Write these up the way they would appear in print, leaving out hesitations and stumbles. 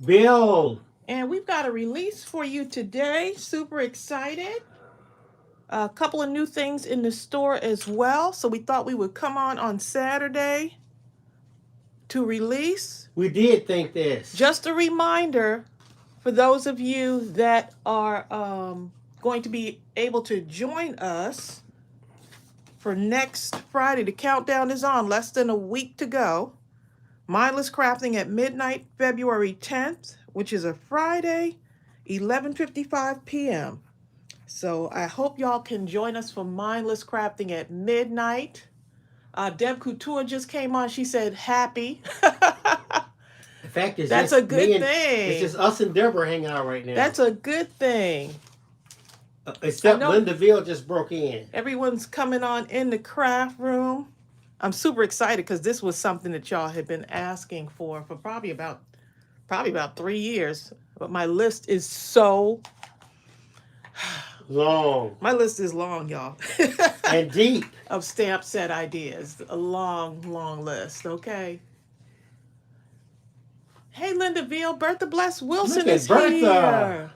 Bill. And we've got a release for you today. Super excited. A couple of new things in the store as well. So we thought we would come on Saturday to release. We did think this. Just a reminder for those of you that are going to be able to join us for next Friday. The countdown is on. Less than a week to go. Mindless Crafting at midnight, February 10th, which is a Friday, 11:55 p.m. So I hope y'all can join us for Mindless Crafting at midnight. Deb Couture just came on. She said happy. In fact, That's a good thing. It's just us and Deborah hanging out right now. That's a good thing. Except Linda Veal just broke in. Everyone's coming on in the craft room. I'm super excited because this was something that y'all had been asking for probably about 3 years. But my list is so long. My list is long, y'all. And deep. Of stamp set ideas. A long, long list, okay? Hey, Linda Veal, Bertha Bless Wilson is here.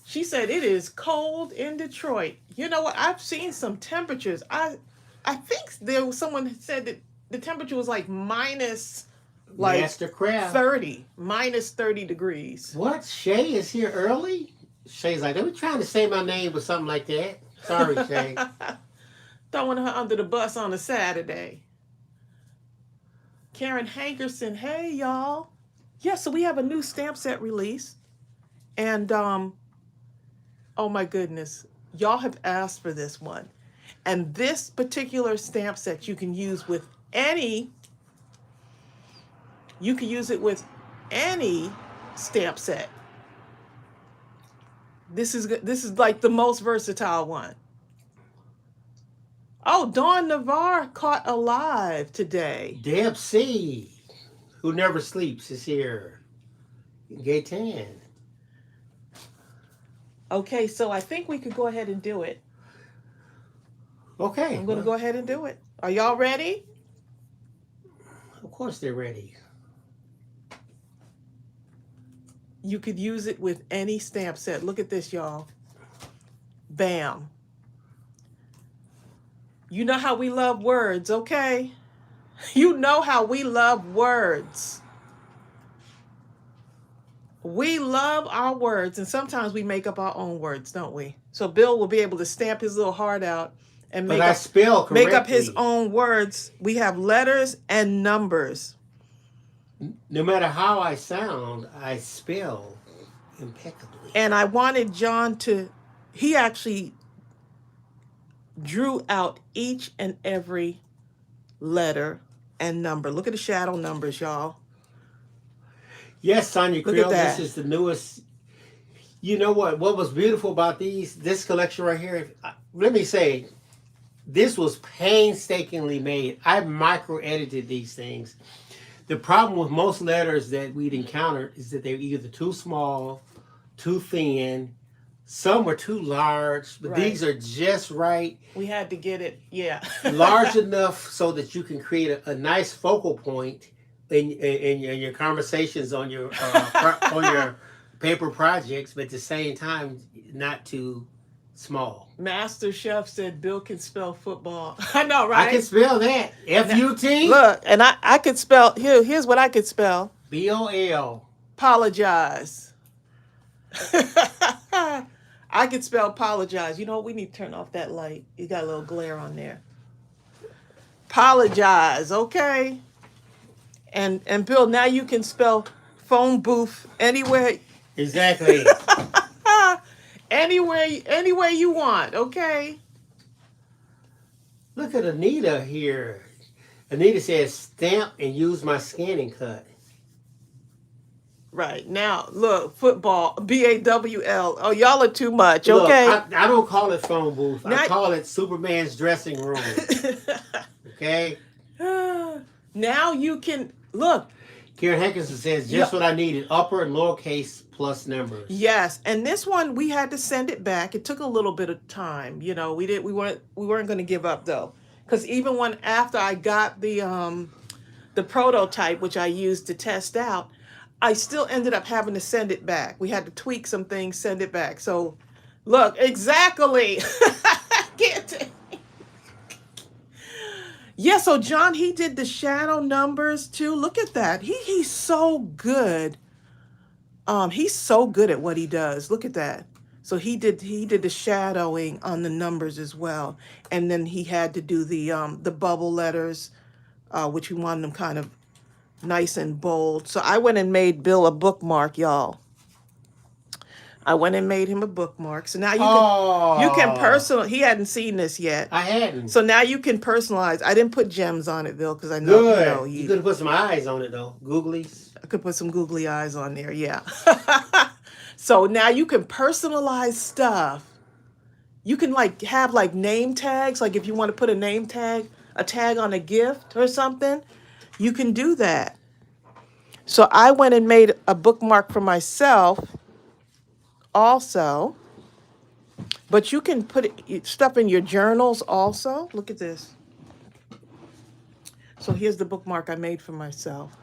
She said it is cold in Detroit. You know what? I've seen some temperatures. I think there was someone that said that the temperature was like minus Master Kraft. 30, minus 30 degrees. What? Shay is here early? Shay's like, I'm trying to say my name or something like that. Sorry, Shay. Throwing her under the bus on a Saturday. Karen Hankerson, hey y'all. Yeah, so we have a new stamp set release. And oh my goodness, y'all have asked for this one. And this particular stamp set you can use with any stamp set. This is like the most versatile one. Oh, Dawn Navarre caught alive today. Deb C, who never sleeps, is here. Gaytan. Okay, so I think we could go ahead and do it. Okay. I'm going to go ahead and do it. Are y'all ready? Of course they're ready. You could use it with any stamp set. Look at this, y'all. Bam. You know how we love words, okay? You know how we love words. We love our words, and sometimes we make up our own words, don't we? So Bill will be able to stamp his little heart out and make up his own words. We have letters and numbers. No matter how I sound, I spell impeccably. And I wanted John he actually drew out each and every letter and number. Look at the shadow numbers, y'all. Yes, Sonia Creel, this is the newest. You know what was beautiful about this collection right here? Let me say, this was painstakingly made. I micro-edited these things. The problem with most letters that we'd encountered is that they're either too small, too thin, some were too large, but these are just right. We had to get it, yeah. Large enough so that you can create a nice focal point in your conversations on your on your paper projects, but at the same time, not too small. Master Chef said Bill can spell football. I know, right? I can spell that. F-U-T. Look, and I could spell, here's what I could spell. B-O-L. Apologize. I could spell apologize. You know what? We need to turn off that light. You got a little glare on there. Apologize, okay? And Bill, now you can spell phone booth anywhere. Exactly. Anywhere you want, okay? Look at Anita here. Anita says stamp and use my scanning cut. Right. Now, look, football, B-A-W-L. Oh, y'all are too much, okay? Look, I don't call it phone booth. I call it Superman's dressing room. Okay? Now you can, look. Karen Hankerson says, just what I needed, upper and lowercase plus numbers. Yes, and this one, we had to send it back. It took a little bit of time. You know, we weren't going to give up, though. Because even after I got the prototype, which I used to test out, I still ended up having to send it back. We had to tweak some things, send it back. So look, exactly. Yeah, so John, he did the shadow numbers too. Look at that. He's so good. He's so good at what he does. Look at that. So he did the shadowing on the numbers as well. And then he had to do the bubble letters, which we wanted them kind of nice and bold. So I went and made Bill a bookmark, y'all. I went and made him a bookmark. So now you can personal. He hadn't seen this yet. I hadn't. So now you can personalize. I didn't put gems on it, Bill, because I know Good. You could have put some eyes on it though. Googlies. I could put some googly eyes on there. Yeah. So now you can personalize stuff. You can like have like name tags. Like if you want to put a tag on a gift or something, you can do that. So I went and made a bookmark for myself also. But you can put stuff in your journals also. Look at this. So here's the bookmark I made for myself.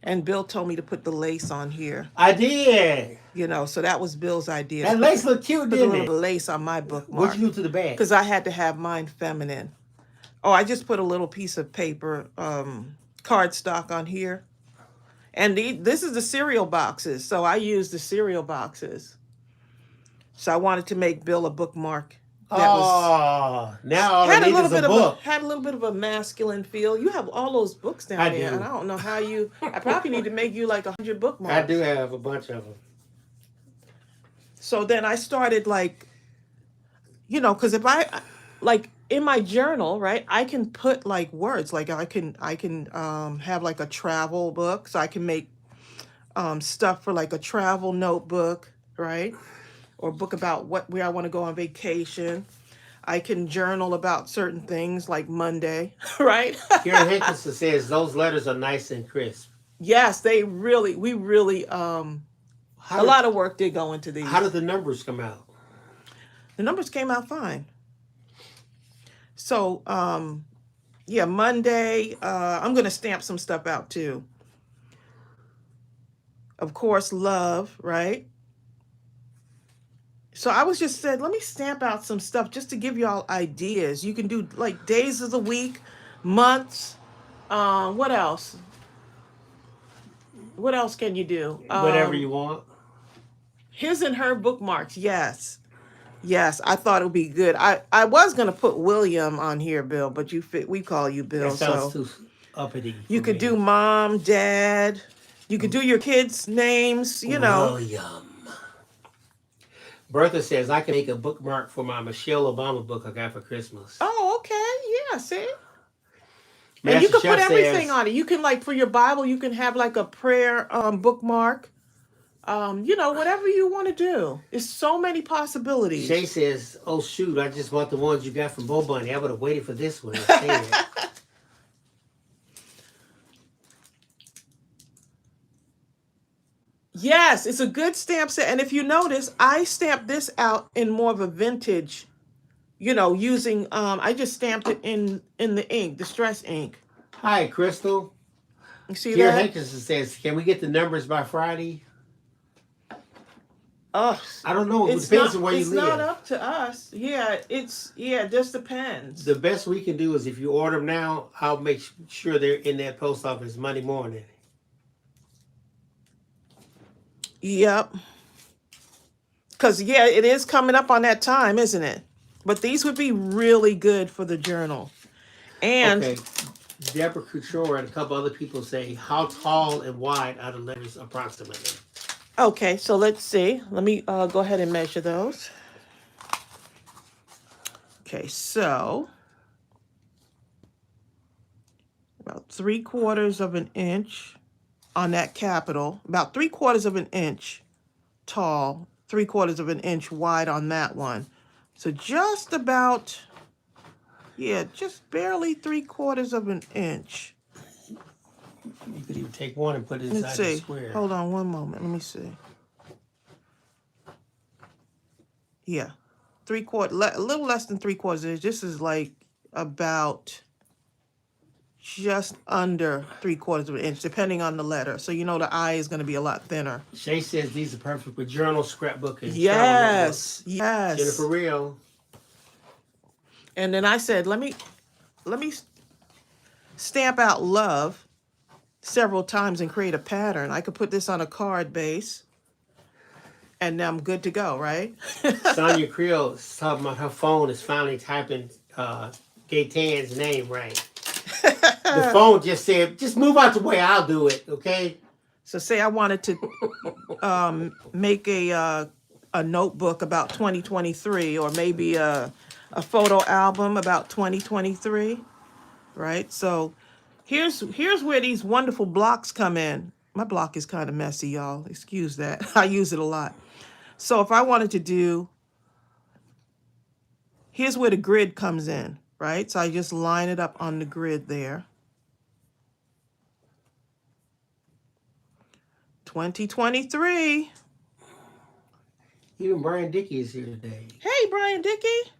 And Bill told me to put the lace on here. I did. You know, so that was Bill's idea. That lace looked cute, didn't it? Put a little lace on my bookmark. What'd you do to the bag? Because I had to have mine feminine. Oh, I just put a little piece of paper, cardstock on here. And this is the cereal boxes. So I used the cereal boxes. So I wanted to make Bill a bookmark. Now all I need is a book. Had a little bit of a masculine feel. You have all those books down there. do. And I don't know how I probably need to make you like 100 bookmarks. I do have a bunch of them. So then I started like, because if I, like in my journal, right, I can put like words, like I can have like a travel book. So I can make stuff for like a travel notebook, right? Or a book about where I want to go on vacation. I can journal about certain things like Monday, right? Karen Hankinson says those letters are nice and crisp. Yes, we really, a lot of work did go into these. How did the numbers come out? The numbers came out fine. So, yeah, Monday, I'm going to stamp some stuff out too. Of course, love, right? So I was just said, let me stamp out some stuff just to give y'all ideas. You can do like days of the week, months. What else? What else can you do? Whatever you want. His and her bookmarks. Yes. Yes, I thought it would be good. I was going to put William on here, Bill, but we call you Bill. That sounds too uppity. You could do mom, dad. You could do your kids' names, William. Bertha says, I can make a bookmark for my Michelle Obama book I got for Christmas. Oh, okay. Yeah, see? Master And you can Chef put everything says, on it. You can, like, for your Bible, you can have, like, a prayer bookmark. Whatever you want to do. There's so many possibilities. Shay says, oh, shoot, I just want the ones you got from Bo Bunny. I would have waited for this one instead. Yes, it's a good stamp set. And if you notice, I stamped this out in more of a vintage, using, I just stamped it in the ink, distress ink. Hi, Crystal. You see Kira that? Hankinson says, can we get the numbers by Friday? I don't know. It depends on where you live. It's not up to us. Yeah, it just depends. The best we can do is if you order them now, I'll make sure they're in that post office Monday morning. Yep. Because, yeah, it is coming up on that time, isn't it? But these would be really good for the journal. And okay. Deborah Couture and a couple other people say, how tall and wide are the letters approximately? Okay, so let's see. Let me go ahead and measure those. Okay, so about 3/4 of an inch on that capital, about 3/4 of an inch tall, 3/4 of an inch wide on that one. So just about, just barely 3/4 of an inch. You could even take one and put it inside the square. Hold on one moment. Let me see. Yeah, 3/4, a little less than 3/4 inch. This is like about, just under 3/4 of an inch, depending on the letter. So you know the I is going to be a lot thinner. Shay says these are perfect for journal, scrapbook, and Yes, travel notebooks. yes. Jennifer Real. And then I said, let me stamp out love several times and create a pattern. I could put this on a card base, and then I'm good to go, right? Sonia Creel is talking about her phone is finally typing Gaetan's name right. The phone just said, just move out the way, I'll do it, okay? So say I wanted to make a notebook about 2023, or maybe a photo album about 2023, right? So here's where these wonderful blocks come in. My block is kind of messy, y'all. Excuse that. I use it a lot. So if I wanted to do, here's where the grid comes in, right? So I just line it up on the grid there. 2023. Even Brian Dickey is here today. Hey, Brian Dickey.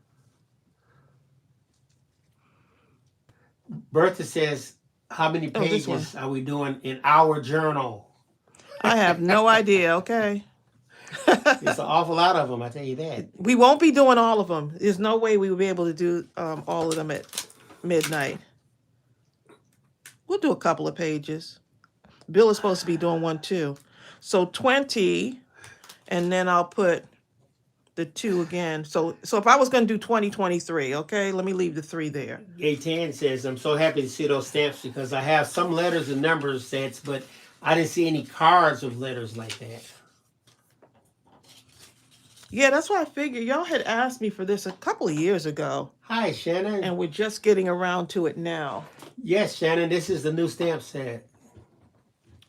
Bertha says, how many pages are we doing in our journal? I have no idea, okay? It's an awful lot of them, I tell you that. We won't be doing all of them. There's no way we will be able to do all of them at midnight. We'll do a couple of pages. Bill is supposed to be doing one too. So 20, and then I'll put the 2 again. So if I was going to do 2023, okay, let me leave the 3 there. Gaetan says, I'm so happy to see those stamps because I have some letters and numbers sets, but I didn't see any cards of letters like that. Yeah, that's why I figured y'all had asked me for this a couple of years ago. Hi, Shannon. And we're just getting around to it now. Yes, Shannon, this is the new stamp set.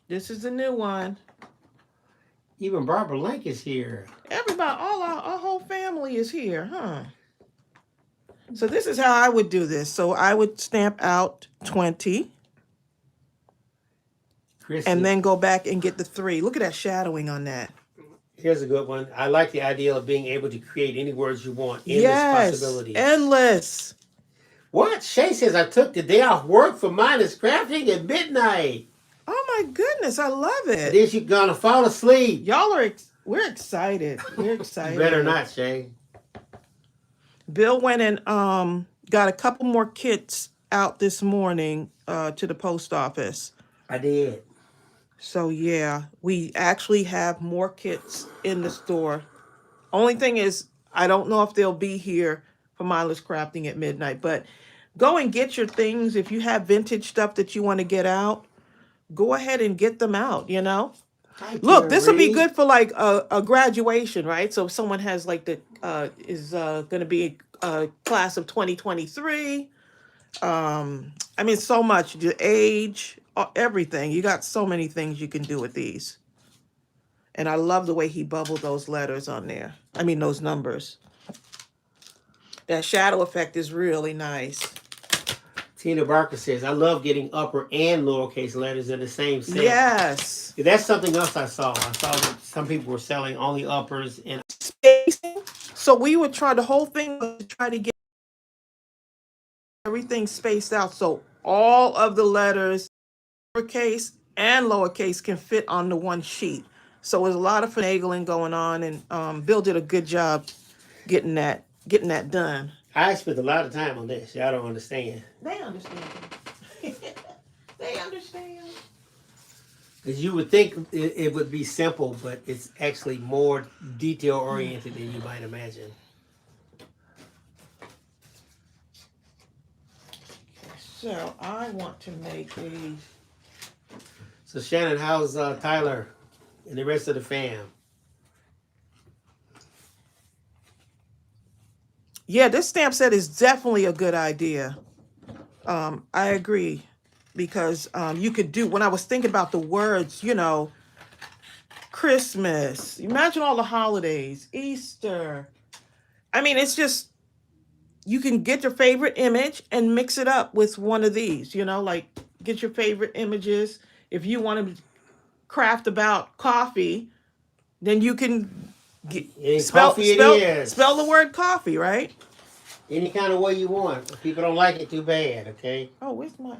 This is the new one. Even Barbara Link is here. Everybody, all our whole family is here, huh? So this is how I would do this. So I would stamp out 20. Chrissy. And then go back and get the 3. Look at that shadowing on that. Here's a good one. I like the idea of being able to create any words you want. Endless possibilities. Endless. What? Shay says I took the day off work for Mindless Crafting at midnight. Oh my goodness, I love it. Then you're gonna fall asleep. Y'all are, we're excited. We're excited. You better not, Shay. Bill went and got a couple more kits out this morning to the post office. I did. So yeah, we actually have more kits in the store. Only thing is, I don't know if they'll be here for Mindless Crafting at midnight, but go and get your things. If you have vintage stuff that you want to get out, go ahead and get them out, you know? Look, this will be good for like a graduation, right? So if someone has like the, is going to be a class of 2023, I mean, so much, the age, everything. You got so many things you can do with these. And I love the way he bubbled those letters on there. I mean, those numbers. That shadow effect is really nice. Tina Barker says, I love getting upper and lowercase letters in the same set. Yes. That's something else I saw. I saw that some people were selling only uppers and spacing. So we would try the whole thing to try to get everything spaced out so all of the letters, uppercase and lowercase, can fit on the one sheet. So there's a lot of finagling going on, and Bill did a good job getting that done. I spent a lot of time on this. Y'all don't understand. They understand. They understand. Because you would think it would be simple, but it's actually more detail-oriented than you might imagine. So I want to make a... So Shannon, how's Tyler and the rest of the fam? Yeah, this stamp set is definitely a good idea. I agree, because you could do, when I was thinking about the words, you know, Christmas, imagine all the holidays, Easter. I mean, it's just, you can get your favorite image and mix it up with one of these, you know, like get your favorite images. If you want to craft about coffee, then you can spell the word coffee, right? Any kind of way you want. If people don't like it, too bad, okay? Oh, where's my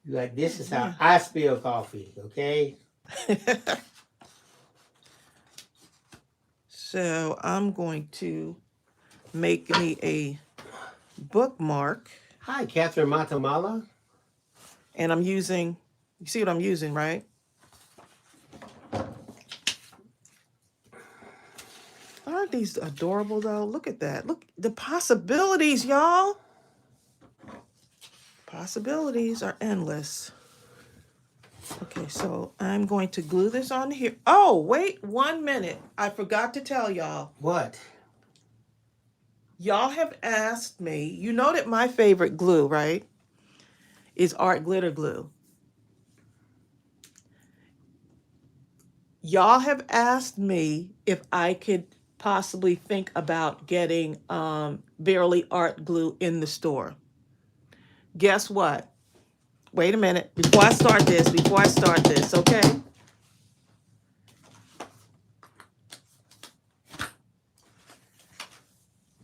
Like, this is how yeah. I spill coffee, okay? So I'm going to make me a bookmark, Hi, Catherine Matamala. and I'm using, you see what I'm using, right? Aren't these adorable though? Look at that. Look, the possibilities, y'all. Possibilities are endless. Okay, so I'm going to glue this on here. Oh, wait 1 minute. I forgot to tell y'all. What? Y'all have asked me, you know that my favorite glue, right, is art glitter glue. Y'all have asked me if I could possibly think about getting Verily art glue in the store. Guess what? Wait a minute. Before I start this, okay?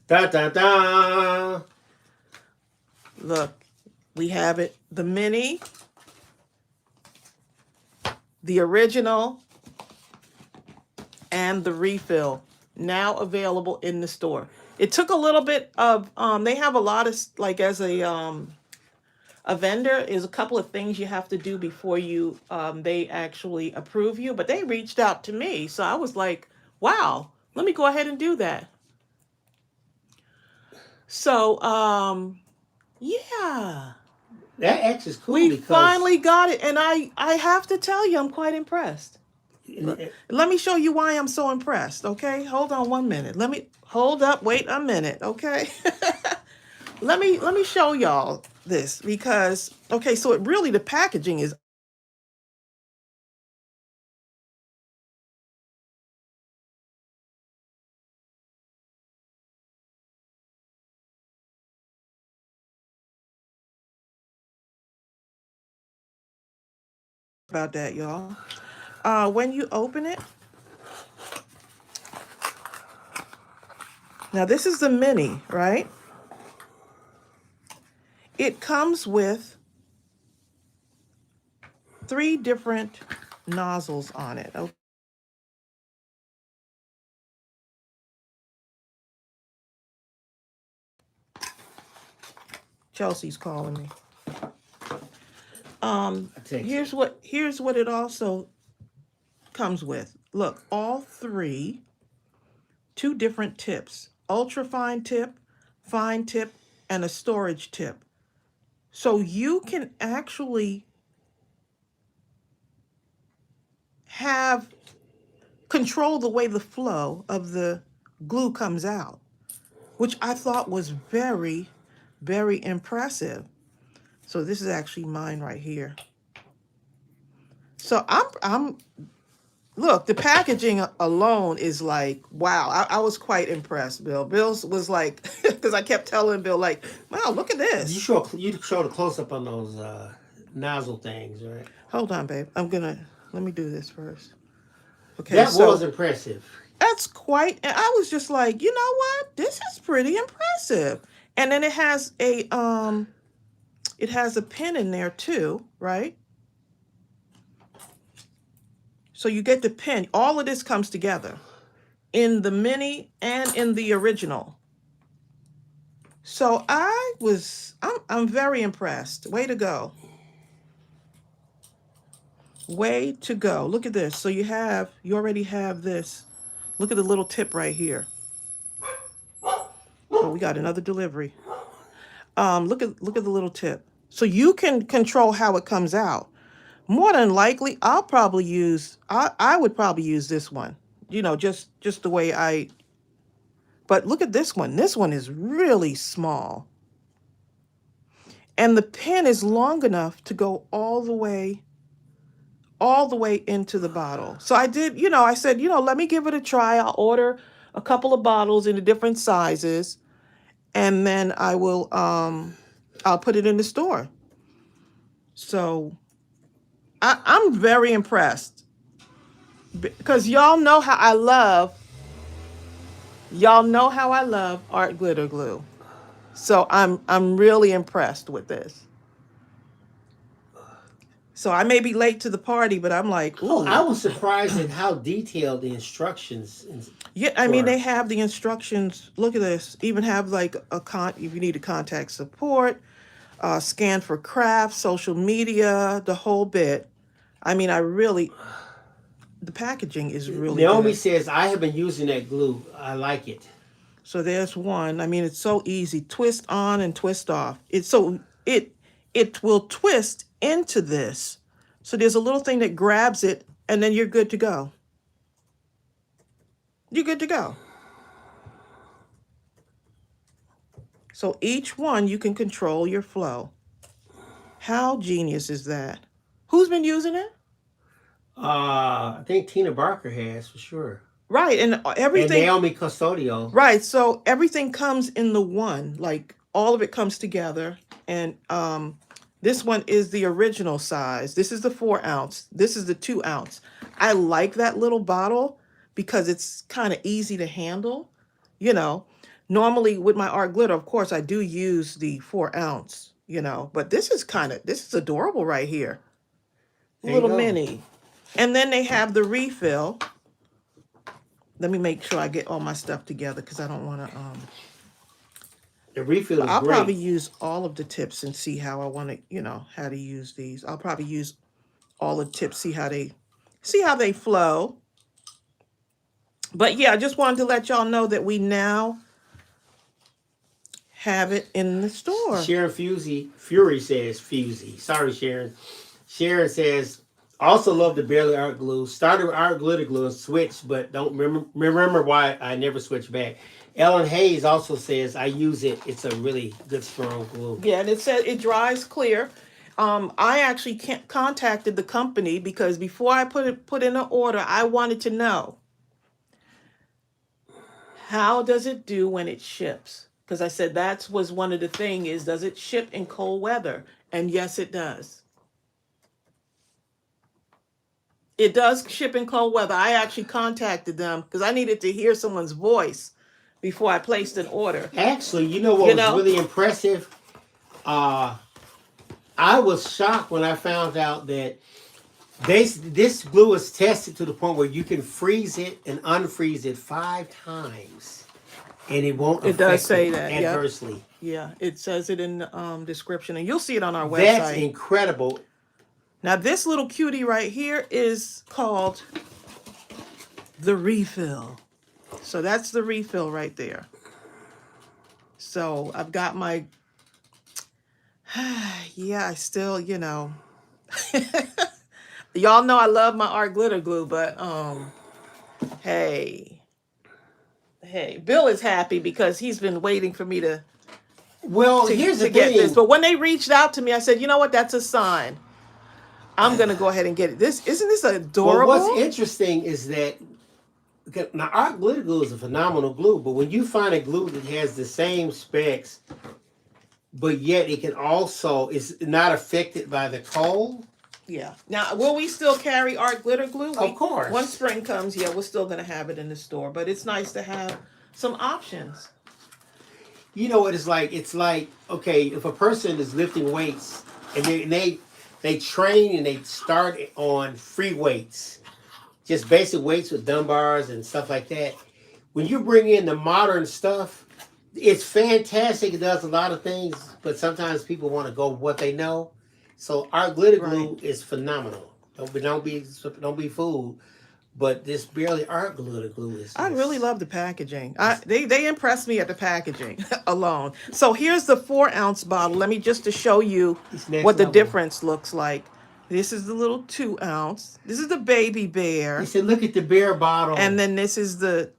Da da da. Look, we have it. The mini, the original, and the refill now available in the store. It took a little bit of they have a lot of, like, as a vendor is a couple of things you have to do before you they actually approve you, but they reached out to me, so I was like, wow, let me go ahead and do that. So yeah, That X is cool we because finally got it, and I have to tell you, I'm quite impressed. Let me show you why I'm so impressed, okay? Hold on 1 minute. Let me hold up, wait a minute, okay? let me show y'all this, because okay, so it really, the packaging is about that, y'all. When you open it, now this is the mini, right? It comes with 3 different nozzles on it. Okay. Chelsea's calling me. Here's what it also comes with. Look, all 3, 2 different tips: ultra fine tip, and a storage tip. So you can actually have control the way the flow of the glue comes out, which I thought was very, very impressive. So this is actually mine right here. So I'm look, the packaging alone is like, wow. I was quite impressed, Bill. Bill was like, because I kept telling Bill, like, wow, look at this. You showed a close up on those nozzle things, right? Hold on, babe. Let me do this first. Okay, That so was impressive. that's quite, and I was just like, you know what? This is pretty impressive. And then it has a pin in there too, right? So you get the pin. All of this comes together in the mini and in the original. So I'm very impressed. Way to go. Way to go. Look at this. So you already have this. Look at the little tip right here. Oh, we got another delivery. Look at the little tip. So you can control how it comes out. More than likely, I would probably use this one. You know, just the way but look at this one. This one is really small. And the pin is long enough to go all the way into the bottle. So I did, I said, let me give it a try. I'll order a couple of bottles in the different sizes, and then I'll put it in the store. So I'm very impressed, because y'all know how I love Y'all know how I love art glitter glue. So I'm really impressed with this. So I may be late to the party, but I'm like, Oh, I ooh. was surprised at how detailed the instructions Yeah, I mean were. they have the instructions. Look at this. Even have like if you need to contact support, scan for Kraft, social media, the whole bit. I mean, the packaging is really Naomi good. says, I have been using that glue. I like it. So there's one. I mean, it's so easy. Twist on and twist off. It will twist into this. So there's a little thing that grabs it, and then you're good to go. You're good to go. So each one you can control your flow. How genius is that? Who's been using it? I think Tina Barker has for sure. Right, and And everything. Naomi Custodio. Right, so everything comes in the one. Like all of it comes together, and this one is the original size. This is the 4 ounce. This is the 2 ounce. I like that little bottle because it's kind of easy to handle. You know, normally with my art glitter, of course, I do use the 4 ounce. But this is adorable right here. There you Little go. mini. And then they have the refill. Let me make sure I get all my stuff together because I don't want to. The refill is I'll great. probably use all of the tips and see how I want to, how to use these. I'll probably use all the tips, see how they flow. But yeah, I just wanted to let y'all know that we now have it in the store. Sharon Fury says Fusey. Sorry, Sharon. Sharon says, also love the Barely Art Glue. Started with art glitter glue and switched, but don't remember why I never switched back. Ellen Hayes also says, I use it. It's a really good, strong glue. Yeah, and it said it dries clear. I actually contacted the company because before I put in an order, I wanted to know, how does it do when it ships? Because I said that was one of the things is, does it ship in cold weather? And yes, it does. It does ship in cold weather. I actually contacted them because I needed to hear someone's voice before I placed an order. Actually, you know what was really impressive? I was shocked when I found out that this glue is tested to the point where you can freeze it and unfreeze it 5 times, and it won't affect it does say that adversely. Yeah, it says it in the description, and you'll see it on our website. That's incredible. Now this little cutie right here is called the refill. So that's the refill right there. So I've got my yeah, I still, y'all know I love my art glitter glue, but hey, Bill is happy because he's been waiting for me to here's the get thing. this. But when they reached out to me, I said, you know what, that's a sign. I'm gonna go ahead and get it. Isn't this adorable? Well, what's interesting is that now art glitter glue is a phenomenal glue, but when you find a glue that has the same specs, but yet it can also is not affected by the cold. Yeah. Now, will we still carry art glitter glue? Of course. Once spring comes, yeah, we're still gonna have it in the store. But it's nice to have some options. You know what it's like? It's like, okay, if a person is lifting weights and they train and they start on free weights, just basic weights with dumb bars and stuff like that. When you bring in the modern stuff, it's fantastic. It does a lot of things, but sometimes people want to go with what they know. So our glitter glue is phenomenal. Don't be fooled. But this Barely Art glitter glue is. I really love the packaging. They impressed me at the packaging alone. So here's the 4-ounce bottle. Let me just to show you what the difference looks like. This is the little 2-ounce. This is the baby bear. He said, look at the bear bottle. And then this is the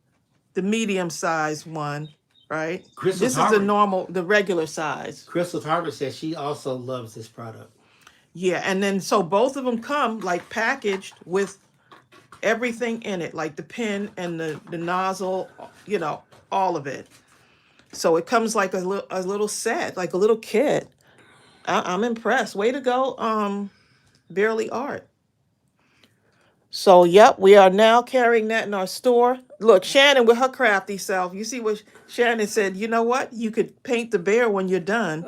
medium size one, right? This is the regular size. Crystal Tarver says she also loves this product. Yeah, and then so both of them come like packaged with everything in it, like the pin and the nozzle, all of it. So it comes like a little set, like a little kit. I'm impressed. Way to go, Barely Art. So, yep, we are now carrying that in our store. Look, Shannon with her crafty self. You see what Shannon said? You know what? You could paint the bear when you're done.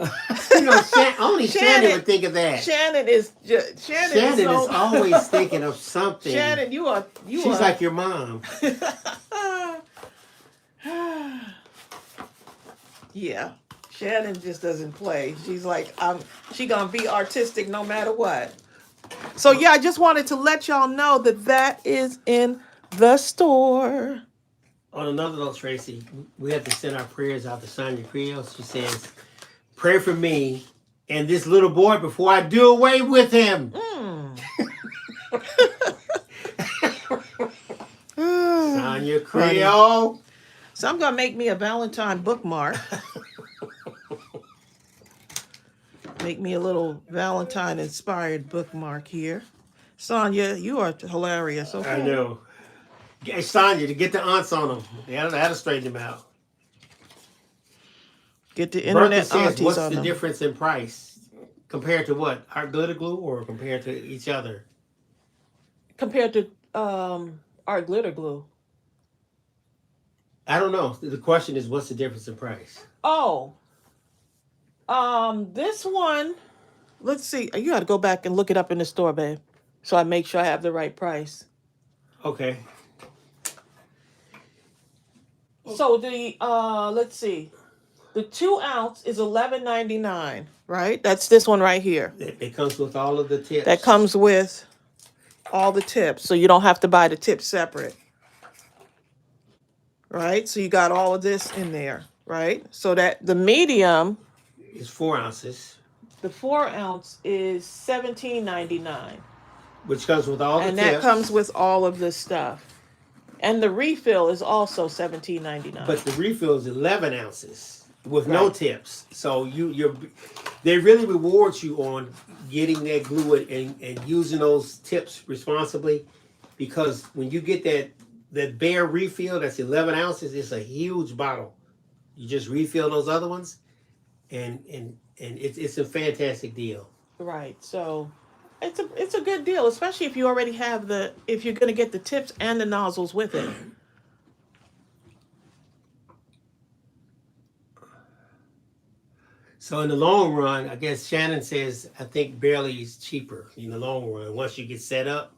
Only Shannon would think of that. Shannon is Shannon is always thinking of something. Shannon, She's like your mom. Yeah, Shannon just doesn't play. She's like, she gonna be artistic no matter what. So yeah, I just wanted to let y'all know that is in the store. On another note, Tracy, we have to send our prayers out to Sonia Creel. She says, "Pray for me and this little boy before I do away with him." Sonia Creel. So I'm gonna make me a Valentine bookmark. Make me a little Valentine inspired bookmark here. Sonia, you are hilarious. Okay. I know. Get Sonia to get the aunts on them. That'll straighten them out. Get the internet Bertha aunties says, what's on the them. difference in price compared to what? Art glitter glue or compared to each other? Compared to art glitter glue. I don't know. The question is, what's the difference in price? Oh. This one, let's see. You got to go back and look it up in the store, babe, so I make sure I have the right price. Okay. So the let's see, the 2 ounce is $11.99, right? That's this one right here. It comes with all of the tips. That comes with all the tips, so you don't have to buy the tips separate, right? So you got all of this in there, right? So that the medium is 4 ounces. The 4 ounce is $17.99. Which comes with all the tips. And that comes with all of this stuff. And the refill is also $17.99. But the refill is 11 ounces with no tips. So they really reward you on getting that glue and using those tips responsibly, because when you get that bare refill that's 11 ounces, it's a huge bottle. You just refill those other ones, and it's a fantastic deal. Right. So it's a good deal, especially if you already have if you're going to get the tips and the nozzles with it. So in the long run, I guess Shannon says, I think barely is cheaper in the long run once you get set up.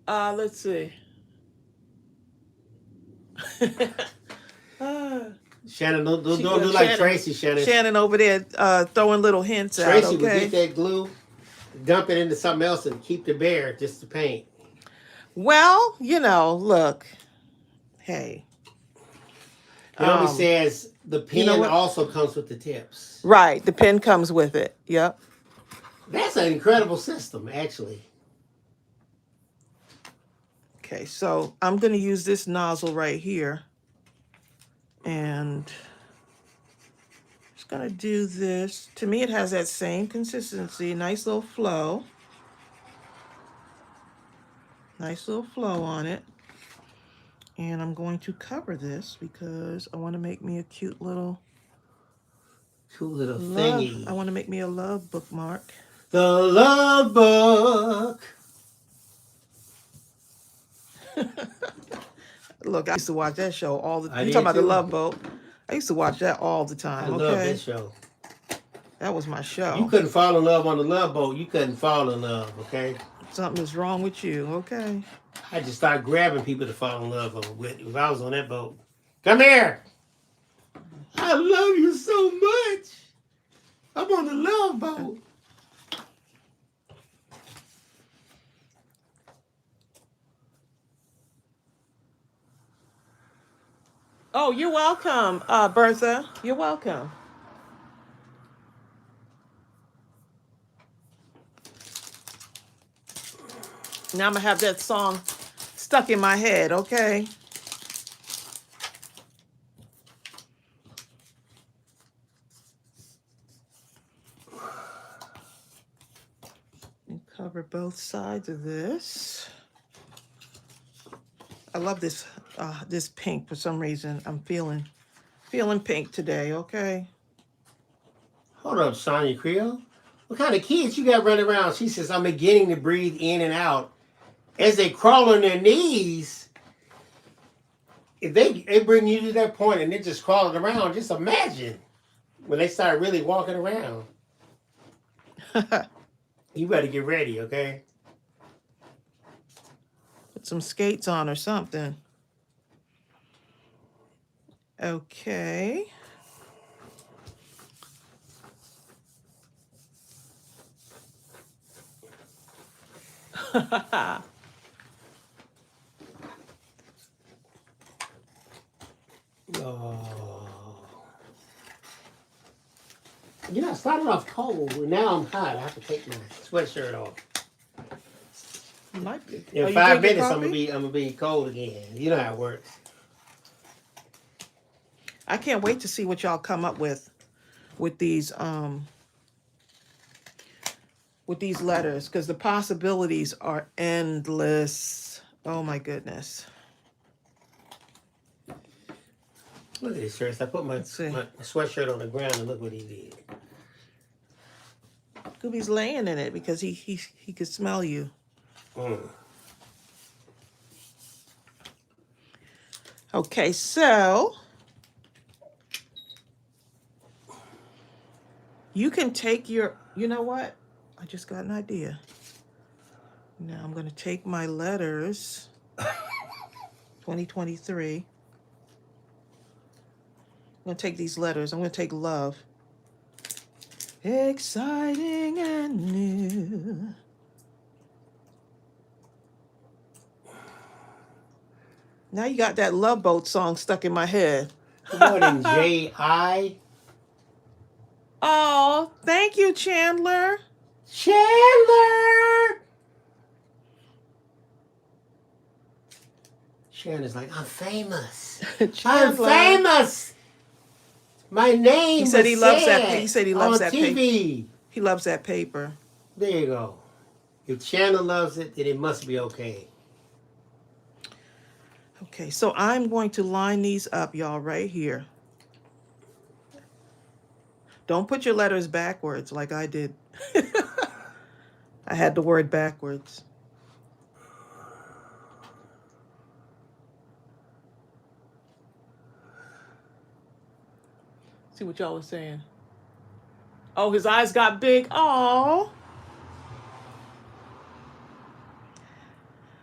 Let's see. Shannon, don't do like Tracey, Shannon. Shannon over there throwing little hints out, Tracey would get that glue, dump it into something else, and keep the bear just to paint. Well, look, hey. Naomi says the pen also comes with the tips. Right, the pen comes with it. Yep. That's an incredible system, actually. Okay, so I'm going to use this nozzle right here. And just going to do this. To me, it has that same consistency. Nice little flow. Nice little flow on it. And I'm going to cover this because I want to make me a cute little thingy. I want to make me a love bookmark. The love book. Look, I used to watch that show all the time. You talking about The Love Boat? I used to watch that all the time. I love that show. That was my show. You couldn't fall in love on the Love Boat. You couldn't fall in love, okay? Something is wrong with you, okay? I just started grabbing people to fall in love with if I was on that boat. Come here. I love you so much. I'm on the Love Boat. Oh, you're welcome, Bertha. You're welcome. Now I'm going to have that song stuck in my head, okay? And cover both sides of this. I love this this pink for some reason. I'm feeling pink today, okay? Hold up, Sonia Creel. what kind of kids you got running around? She says, I'm beginning to breathe in and out. As they crawl on their knees, if they bring you to that point and they're just crawling around, just imagine when they start really walking around. You better get ready, okay? Put some skates on or something. Okay. Oh. You know, I started off cold, and now I'm hot. I have to take my sweatshirt off. Might be. In 5 minutes, I'm gonna be cold again. You know how it works. I can't wait to see what y'all come up with these letters, because the possibilities are endless. Oh my goodness. Look at this shirts. I put my sweatshirt on the ground and look what he did. Scooby's laying in it because he could smell you. Okay, so you can take your, you know what? I just got an idea. Now I'm going to take my letters, 2023. I'm going to take these letters. I'm going to take love. Exciting and new. Now you got that Love Boat song stuck in my head. Good morning, J.I. Oh, thank you, Chandler. Chandler! Chandler's like, I'm famous. I'm famous. My name. He said he loves that. He said he loves on that TV. paper. He loves that paper. There you go. If Chandler loves it, then it must be okay. Okay, so I'm going to line these up, y'all, right here. Don't put your letters backwards like I did. I had the word backwards. See what y'all was saying. Oh, his eyes got big. Oh.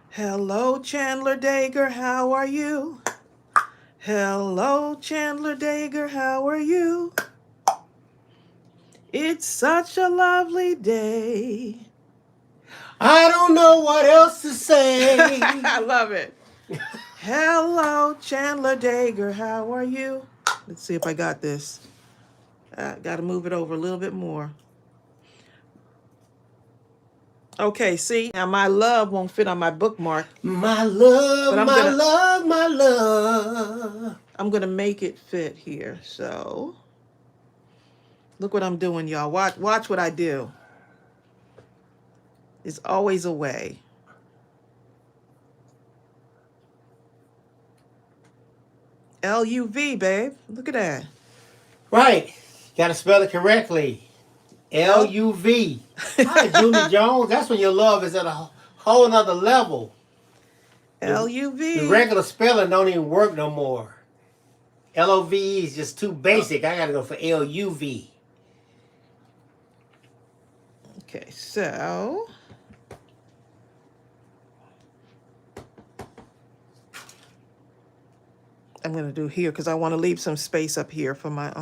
Hello, Chandler Dager. How are you? Hello, Chandler Dager. How are you? It's such a lovely day. I don't know what else to say. I love it. Hello, Chandler Dager. How are you? Let's see if I got this. I got to move it over a little bit more. Okay, see, now my love won't fit on my bookmark. My love, my love. I'm going to make it fit here. So, look what I'm doing, y'all. Watch what I do. There's always a way. L-U-V, babe. Look at that. Right. Got to spell it correctly. L-U-V. Hi, Julie Jones. That's when your love is at a whole nother level. L-U-V. The regular spelling don't even work no more. L-O-V-E is just too basic. I got to go for L-U-V. Okay, so I'm going to do here because I want to leave some space up here for my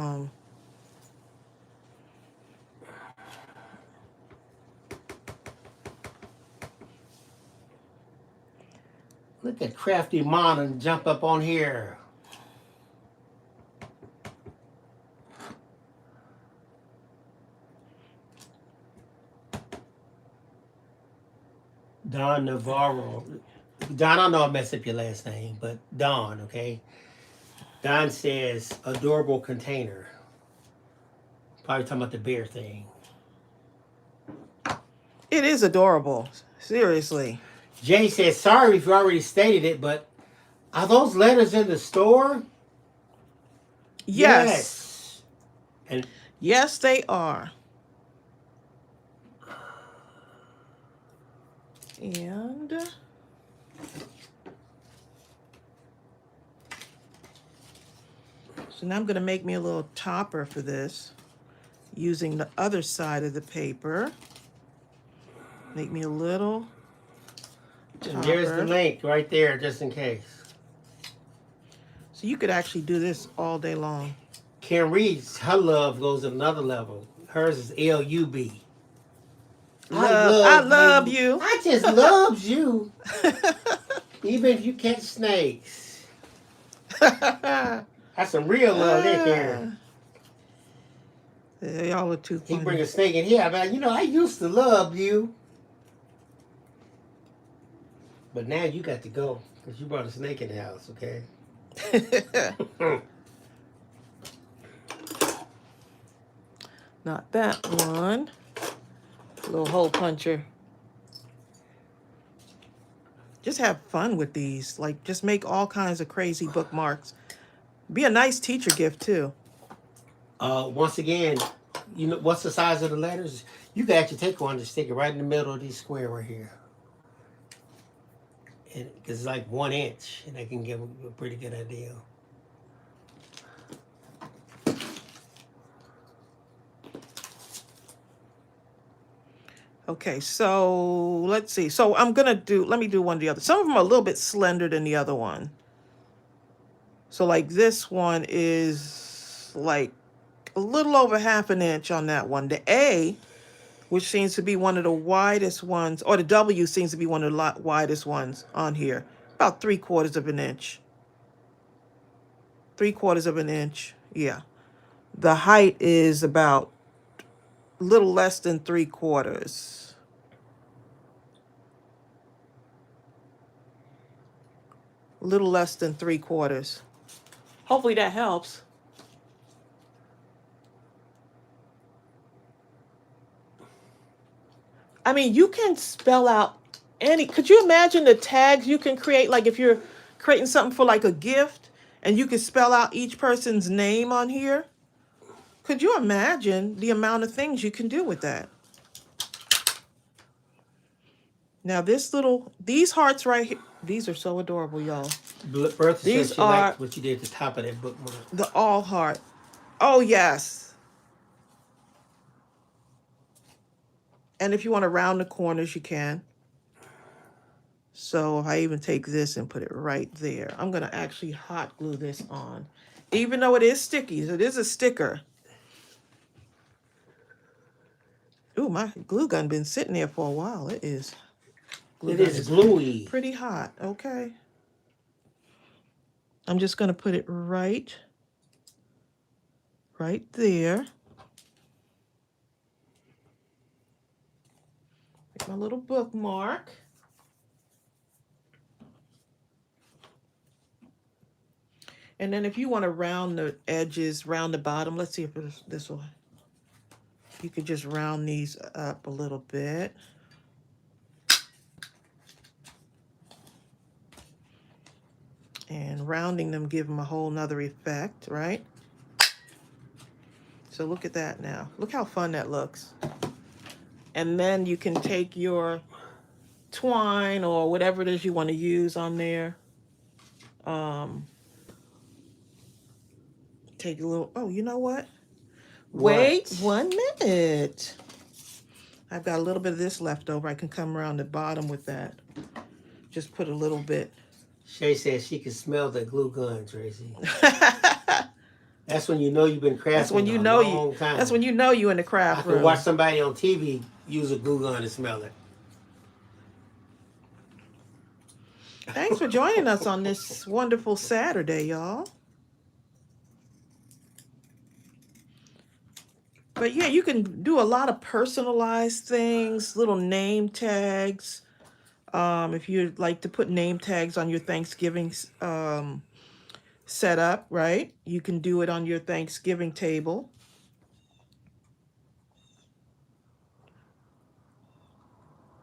Look at Crafty Mon jump up on here. Don Navarro. Don, I know I messed up your last name, but Don, okay? Don says, adorable container. Probably talking about the bear thing. It is adorable. Seriously. Jay says, sorry if you already stated it, but are those letters in the store? Yes. And yes, they are. And so now I'm going to make me a little topper for this using the other side of the paper. Make me a little topper. And there's the link right there, just in case. So you could actually do this all day long. Karen Reed's, her love goes another level. Hers is L-U-B. I love you. I just love you. Even if you catch snakes. That's some real love there, Karen. Y'all are too funny. He bring a snake in here. I'm like, I used to love you. But now you got to go. Because you brought a snake in the house, okay? Not that one. Little hole puncher. Just have fun with these. Like, just make all kinds of crazy bookmarks. Be a nice teacher gift, too. Once again, what's the size of the letters? You can actually take one and stick it right in the middle of this square right here. And it's like 1 inch, and I can give a pretty good idea. Okay, so let's see. So let me do one of the other. Some of them are a little bit slender than the other one. So like this one is like a little over 1/2 inch on that one. The A, which seems to be one of the widest ones, or the W seems to be one of the widest ones on here. About 3/4 inch. 3/4 inch, yeah. The height is about a little less than 3/4. A little less than 3/4. Hopefully that helps. I mean, you can spell out could you imagine the tags you can create? Like if you're creating something for like a gift and you can spell out each person's name on here. Could you imagine the amount of things you can do with that? Now these hearts right here, these are so adorable, y'all. Bertha says she liked what you did at the top of that bookmark. The all heart. Oh, yes. And if you want to round the corners, you can. So if I even take this and put it right there, I'm going to actually hot glue this on. Even though it is sticky, it is a sticker. Ooh, my glue gun been sitting there for a while. It is. It is gluey. Pretty hot. Okay. I'm just going to put it right there. Make my little bookmark. And then if you want to round the edges, round the bottom, let's see if this will. You could just round these up a little bit. And rounding them give them a whole nother effect, right? So look at that now. Look how fun that looks. And then you can take your twine or whatever it is you want to use on there. Take a little, oh, you know what? Wait 1 minute. I've got a little bit of this left over. I can come around the bottom with that. Just put a little bit. Shay says she can smell the glue gun, Tracy. That's when you know you've been crafting That's when you a know long time. That's when you know you in the craft room. I can watch somebody on TV use a glue gun and smell it. Thanks for joining us on this wonderful Saturday, y'all. But yeah, you can do a lot of personalized things, little name tags. If you'd like to put name tags on your Thanksgiving setup, right? You can do it on your Thanksgiving table.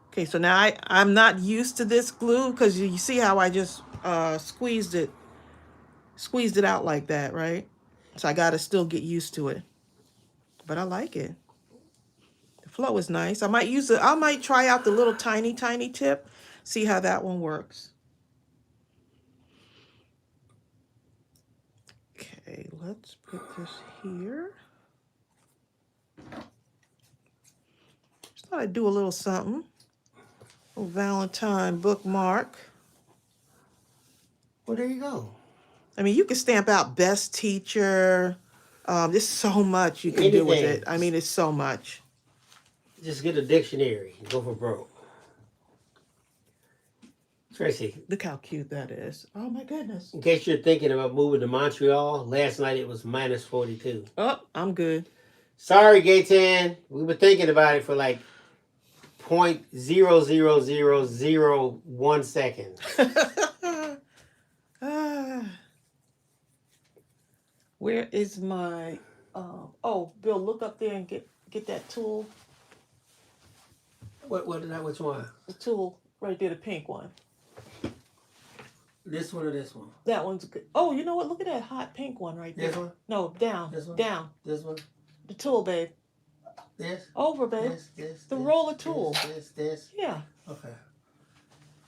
Okay, so now I'm not used to this glue because you see how I just squeezed it out like that, right? So I got to still get used to it. But I like it. flow is nice. I might try out the little tiny tip, see how that one works. Okay, let's put this here. Just thought I'd do a little something. A Valentine bookmark. Well, there you go. I mean, you can stamp out best teacher. There's so much you can do with it. I mean, it's so much. Just get a dictionary and go for broke. Tracy. Look how cute that is. Oh, my goodness. In case you're thinking about moving to Montreal, last night it was minus 42. Oh, I'm good. Sorry, Gaetan. We were thinking about it for like 0.00001 seconds. Where is my... oh, Bill, look up there and get that tool. Which one? The tool right there, the pink one. This one or this one? That one's good. Oh, you know what? Look at that hot pink one right there. This one? No, down. This one? Down. This one? The tool, babe. This? Over, babe. The roller tool. This? Yeah. Okay.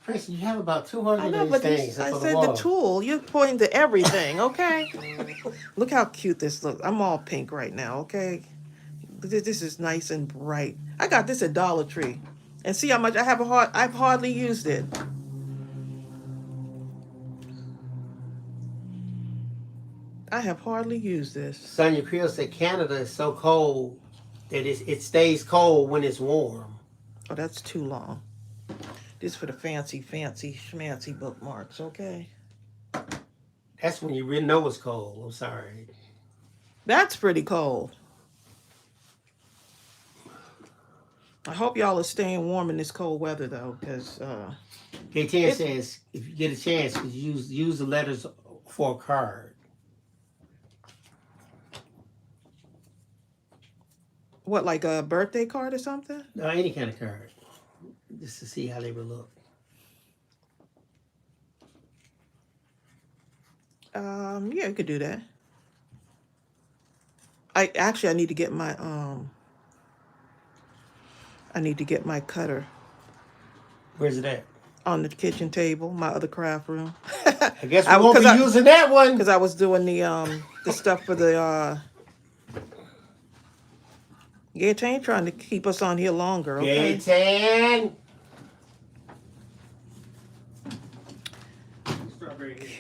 Tracy, you have about 200 I know, of these but things. I said the tool. You're pointing to everything, okay? Look how cute this looks. I'm all pink right now, okay? This is nice and bright. I got this at Dollar Tree. And see how much I've hardly used it. I have hardly used this. Sonia Creel said Canada is so cold that it stays cold when it's warm. Oh, that's too long. This for the fancy schmancy bookmarks, okay? That's when you really know it's cold. I'm sorry. That's pretty cold. I hope y'all are staying warm in this cold weather, though, because... Gaetan says, if you get a chance, use the letters for a card. What, like a birthday card or something? No, any kind of card. Just to see how they would look. Yeah, you could do that. I need to get my cutter. Where's it at? On the kitchen table, my other craft room. I guess we won't be using that one. Because I was doing the stuff for the Gaetan ain't trying to keep us on here longer, okay? Gaetan!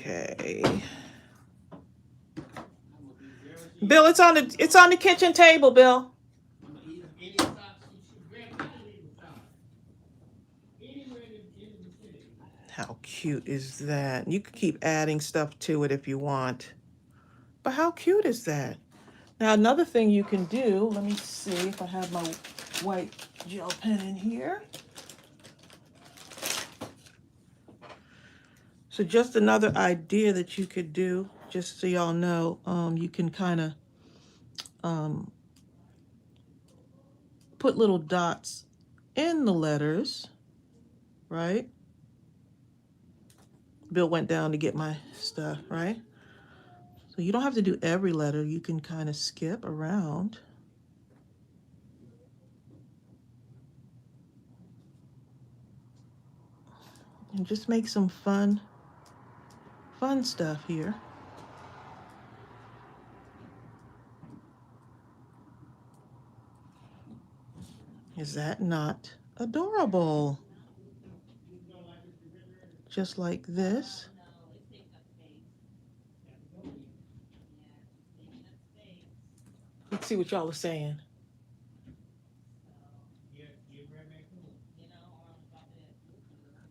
Okay. Bill, it's on the kitchen table, Bill. How cute is that? You can keep adding stuff to it if you want. But how cute is that? Now, another thing you can do, let me see if I have my white gel pen in here. So just another idea that you could do, just so y'all know, you can kind of put little dots in the letters, right? Bill went down to get my stuff, right? So you don't have to do every letter. You can kind of skip around. And just make some fun stuff here. Is that not adorable? Just like this. Let's see what y'all are saying.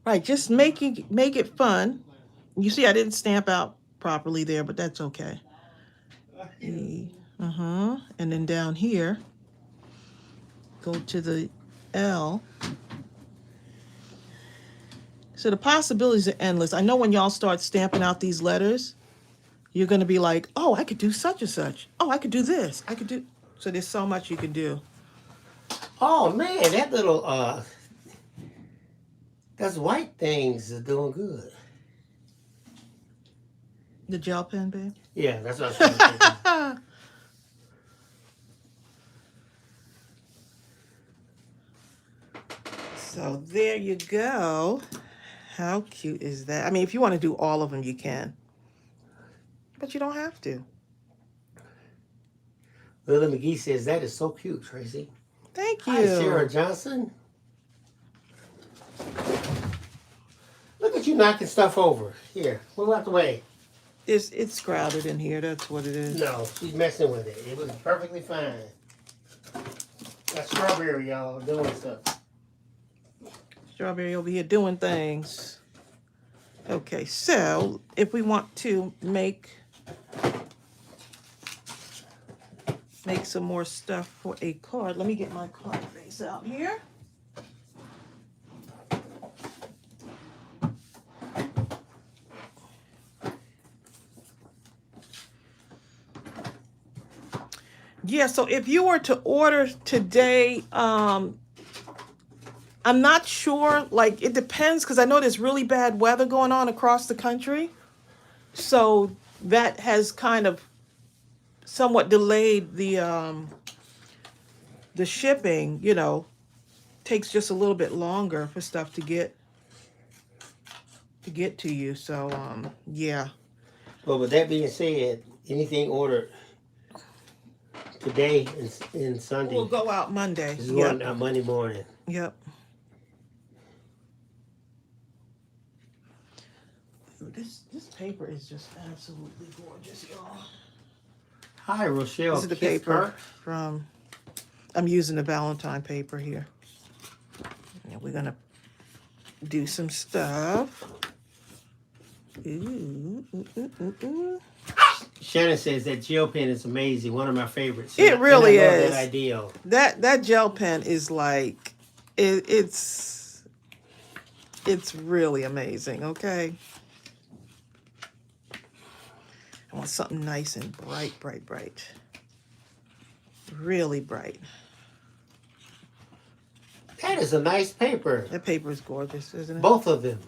Right, just make it fun. You see, I didn't stamp out properly there, but that's okay. And then down here, go to the L. So the possibilities are endless. I know when y'all start stamping out these letters, you're going to be like, oh, I could do such and such. Oh, I could do this. I could do... So there's so much you can do. Oh, man, that little, those white things are doing good. The gel pen, babe? Yeah, that's what I was thinking. So there you go. How cute is that? I mean, if you want to do all of them, you can. But you don't have to. Lily McGee says, that is so cute, Tracy. Thank you. Hi, Sarah Johnson. Look at you knocking stuff over. Here, move out the way. It's crowded in here. That's what it is. No, she's messing with it. It was perfectly fine. Got Strawberry, y'all, doing stuff. Strawberry over here doing things. Okay, so if we want to make some more stuff for a card, let me get my card base out here. Yeah, so if you were to order today, I'm not sure, like it depends, because I know there's really bad weather going on across the country. So that has kind of somewhat delayed the shipping, you know, takes just a little bit longer for stuff to get to you. So yeah. Well, with that being said, anything ordered today and Sunday We'll go out Monday. is going out Monday morning. Yep. This paper is just absolutely gorgeous, y'all. Hi, Rochelle. This is the paper from, I'm using the Valentine paper here. And we're gonna do some stuff. Ooh, ooh, ooh, ooh, ooh. Shannon says that gel pen is amazing. One of my favorites. It really I love is. that ideal. That gel pen is like, it's really amazing, okay? I want something nice and bright, bright, bright. Really bright. That is a nice paper. That paper is gorgeous, isn't it? Both of them.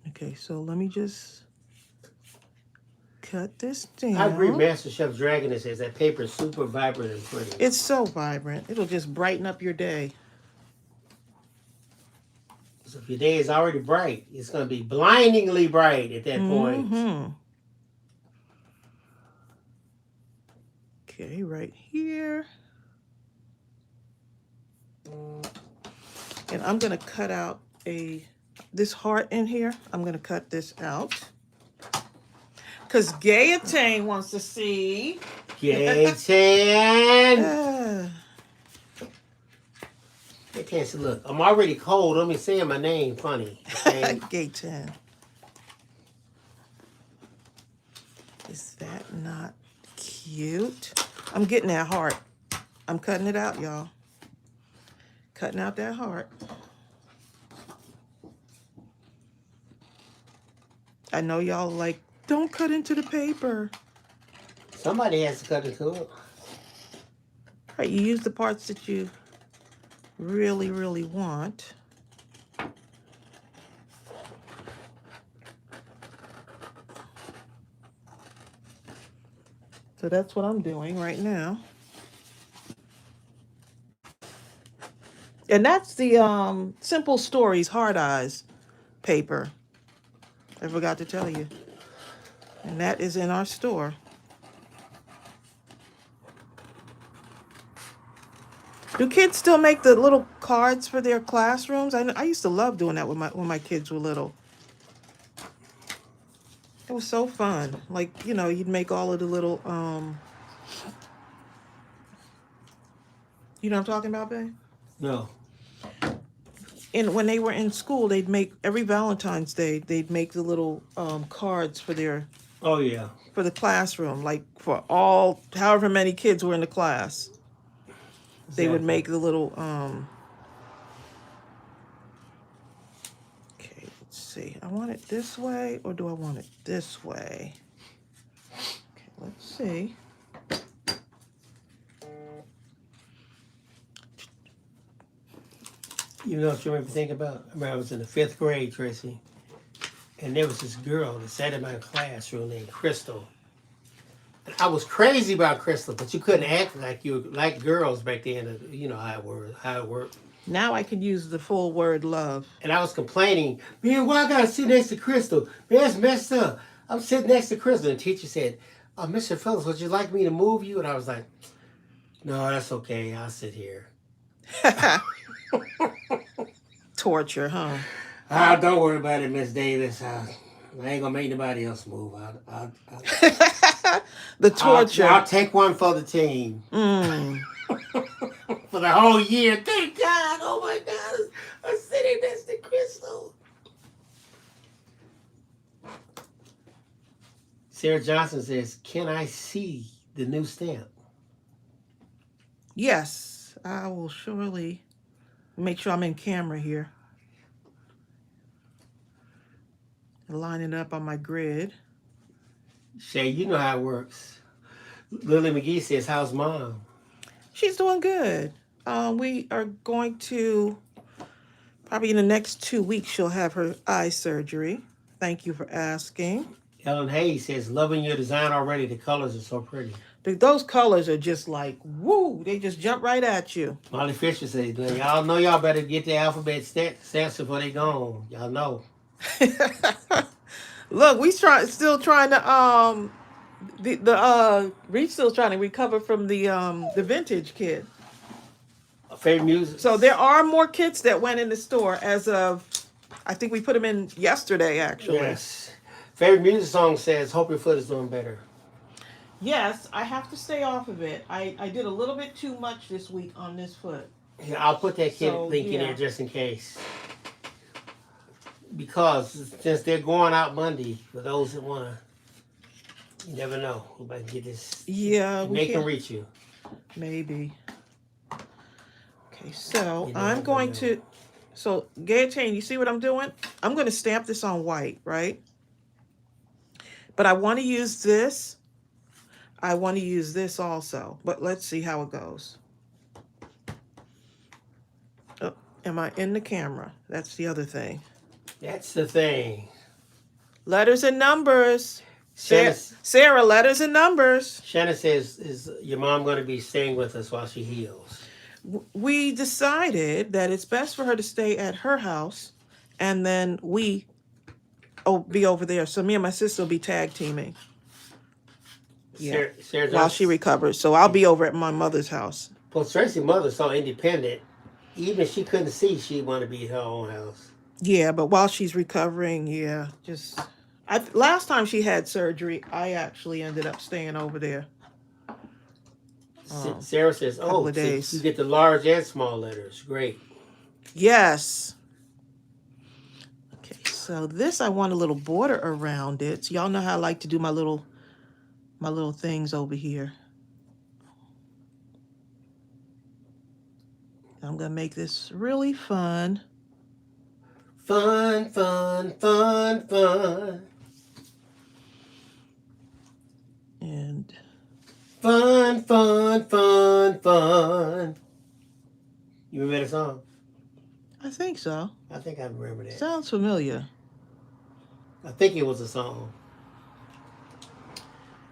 Okay, so let me just cut this down. I agree. Master Chef Dragon says that paper is super vibrant and pretty. It's so vibrant. It'll just brighten up your day. So if your day is already bright, it's going to be blindingly bright at that point. Okay, right here. And I'm going to cut out this heart in here. I'm going to cut this out. Because Gayatane wants to see. Gayatane! Gayatane said, look, I'm already cold. Let me saying my name funny. Okay? Gayatane. Is that not cute? I'm getting that heart. I'm cutting it out, y'all. Cutting out that heart. I know y'all like, don't cut into the paper. Somebody has to cut into it. Right, you use the parts that you really, really want. So that's what I'm doing right now. And that's the Simple Stories Hard Eyes paper. I forgot to tell you. And that is in our store. Do kids still make the little cards for their classrooms? I used to love doing that when my kids were little. It was so fun. Like, you know, you'd make all of the little, you know what I'm talking about, babe? No. And when they were in school, they'd make, every Valentine's Day, they'd make the little cards for their, oh yeah, for the classroom, like for all, however many kids were in the class. They would make the little, okay, let's see. I want it this way, or do I want it this way? Okay, let's see. You know what you make me think about? I remember I was in the 5th grade, Tracy, and there was this girl that sat in my classroom named Crystal. And I was crazy about crystal, but you couldn't act like you like girls back then. You know how it worked. Now I can use the full word love. And I was complaining, man, why I gotta sit next to Crystal? Man, that's messed up. I'm sitting next to Crystal. And the teacher said, oh, Mr. Phillips, would you like me to move you? And I was like, no, that's okay. I'll sit here. Torture, huh? Don't worry about it, Miss Davis. I ain't gonna make nobody else move. The torture. I'll take one for the team. For the whole year. Thank God. Oh my God. I'm sitting next to Crystal. Sarah Johnson says, can I see the new stamp? Yes, I will surely make sure I'm in camera here. Line it up on my grid. Shay, you know how it works. Lily McGee says, how's Mom? She's doing good. We are going to, probably in the next 2 weeks, she'll have her eye surgery. Thank you for asking. Ellen Hayes says, loving your design already. The colors are so pretty. Those colors are just like, woo, they just jump right at you. Molly Fisher says, y'all know y'all better get the alphabet stamps before they gone. Y'all know. Look, still trying to Reed's still trying to recover from the vintage kit. Favorite music. So there are more kits that went in the store as of, I think we put them in yesterday actually. Yes. Favorite music song says, hope your foot is doing better. Yes, I have to stay off of it. I did a little bit too much this week on this foot. Yeah, I'll put that kit link in there just in case. Because since they're going out Monday, for those that want to, you never know who might get this. Yeah, they can reach you. Maybe. Okay, so I'm going to. So Gayatane, you see what I'm doing? I'm going to stamp this on white, right? But I want to use this. I want to use this also. But let's see how it goes. Oh, am I in the camera? That's the other thing. That's the thing. Letters and numbers. Sarah, letters and numbers. Shannon says, is your mom going to be staying with us while she heals? We decided that it's best for her to stay at her house, and then we be over there. So me and my sister will be tag teaming. Yeah, Sarah while she recovers. So I'll be over at my mother's house. Well, Tracy's mother's so independent. Even if she couldn't see, she'd want to be at her own house. Yeah, but while she's recovering, yeah, just... last time she had surgery, I actually ended up staying over there. Sarah says, oh, you get the large and small letters. Great. Yes. Okay, so this, I want a little border around it. So y'all know how I like to do my little things over here. I'm going to make this really fun. Fun, fun, fun, fun. And fun, fun, fun, fun. You remember that song? I think so. I think I remember that. Sounds familiar. I think it was a song.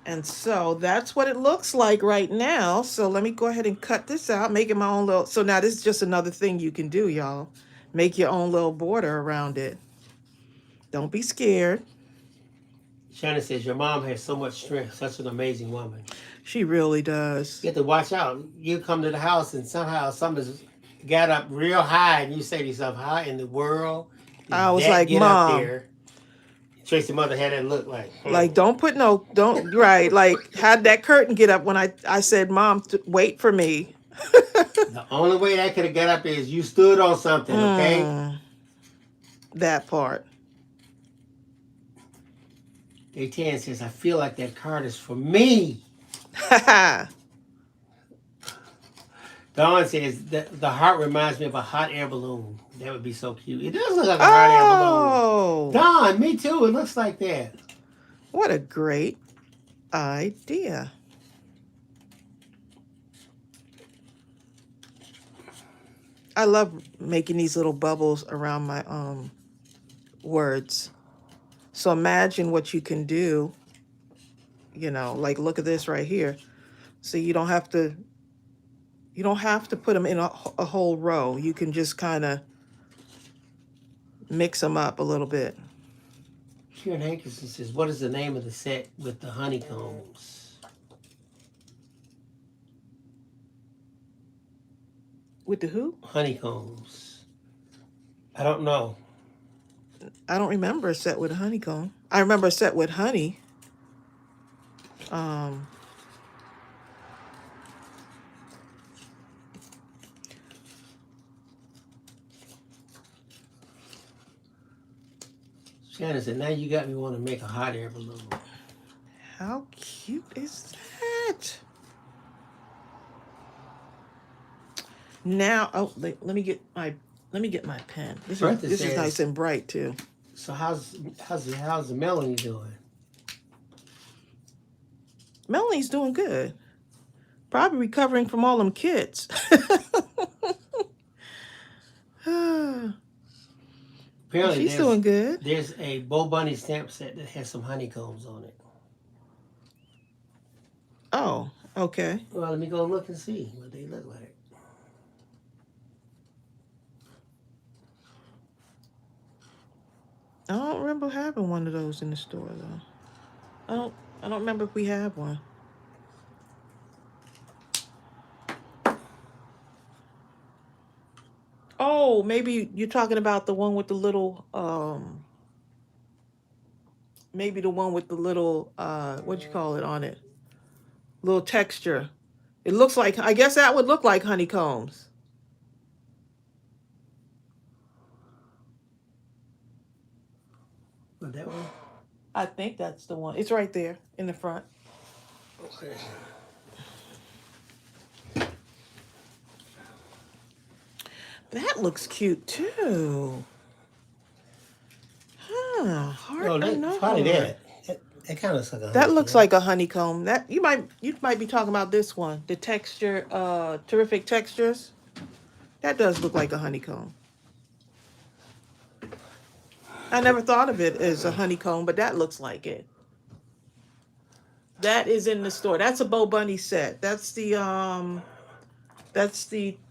And so that's what it looks like right now. So let me go ahead and cut this out, make it my own little... So now this is just another thing you can do, y'all. Make your own little border around it. Don't be scared. Shannon says, your mom has so much strength. Such an amazing woman. She really does. You have to watch out. You come to the house and somehow something's got up real high and you say to yourself, how in the world did I was like, Mom. Up there? Tracy's mother had that look like. Like, right. Like, how'd that curtain get up when I said, Mom, wait for me. The only way that could have got up is you stood on something, okay? That part. A10 says, I feel like that card is for me. Dawn says, the heart reminds me of a hot air balloon. That would be so cute. It does look like a hot air balloon. Dawn, me too. It looks like that. What a great idea. I love making these little bubbles around my words. So imagine what you can do you know, like look at this right here. So you don't have to put them in a whole row. You can just kind of mix them up a little bit. Kieran Hankerson says, what is the name of the set with the honeycombs? With the who? Honeycombs. I don't know. I don't remember a set with a honeycomb. I remember a set with honey. Shannon said, now you got me want to make a hot air balloon. How cute is that? Now, oh, let me get my pen. This is nice and bright too. So how's the Melanie doing? Melanie's doing good. Probably recovering from all them kids. Apparently she's doing good. There's a Bo Bunny stamp set that has some honeycombs on it. Oh, okay. Well, let me go look and see what they look like. I don't remember having one of those in the store though. I don't remember if we have one. Oh, maybe you're talking about the one with the little maybe the one with the little what you call it on it? Little texture. It looks like, I guess that would look like honeycombs. What, that one? I think that's the one. It's right there in the front. Okay. That looks cute too. Huh. Hard to know. Probably that. That kind of looks like a honeycomb. That looks like a honeycomb. That you might be talking about this one. The texture, terrific textures. That does look like a honeycomb. I never thought of it as a honeycomb, but that looks like it. That is in the store. That's a Bo Bunny set. That's the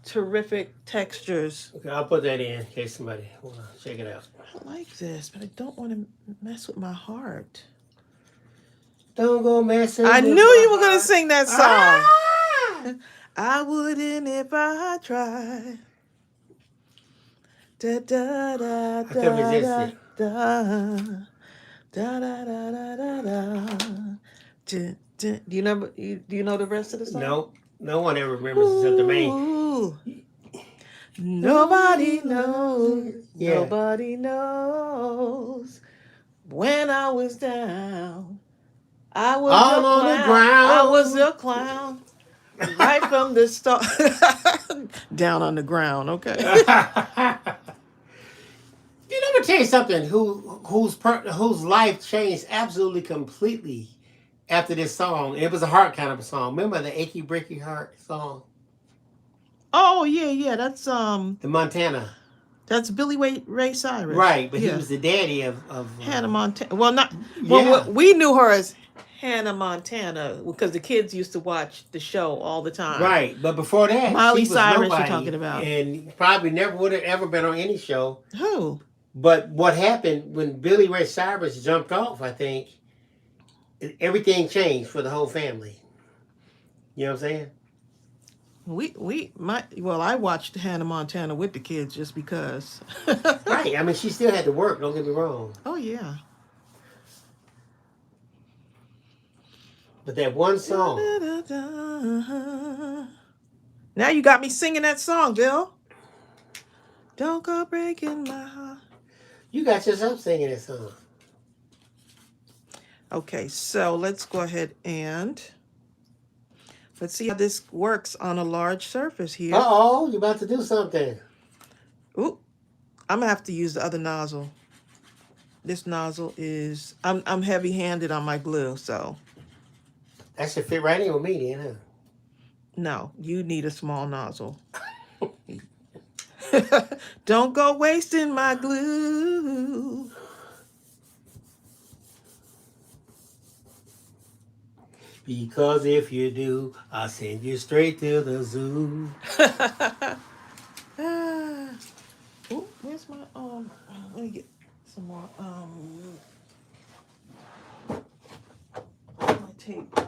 terrific textures. Okay, I'll put that in case somebody want to check it out. I like this, but I don't want to mess with my heart. Don't go messing. I knew you were going to sing that song. Ah! I wouldn't if I tried. Da da da da da da da da da da. Do you know the rest of the song? No, no one ever remembers except the main. Nobody knows. Yeah. Nobody knows. When I was down, I was all on the ground. I was a clown. Right from the start. Down on the ground, okay. You know, let me tell you something. Whose life changed absolutely completely after this song. It was a heart kind of a song. Remember the Achy Breaky Heart song? Oh yeah. That's the Montana. That's Billy Ray Cyrus. Right, but he was the daddy of Hannah Montana. Well, not. Well, we knew her as Hannah Montana because the kids used to watch the show all the time. Right, but before that, Miley she was Cyrus nobody, you're talking about, and probably never would have ever been on any show. Who? But what happened when Billy Ray Cyrus jumped off? I think everything changed for the whole family. You know what I'm saying? I watched Hannah Montana with the kids just because. Right. I mean, she still had to work. Don't get me wrong. Oh yeah. But that one song. Da, da, da. Now you got me singing that song, Bill. Don't go breaking my heart. You got yourself singing that song. Okay, so let's go ahead and let's see how this works on a large surface here. Uh-oh, you're about to do something. Ooh, I'm gonna have to use the other nozzle. This nozzle is, I'm heavy-handed on my glue, so. That should fit right in with me then, huh? No, you need a small nozzle. Don't go wasting my glue. Because if you do, I'll send you straight to the zoo. Oh, where's my let me get some more my tape.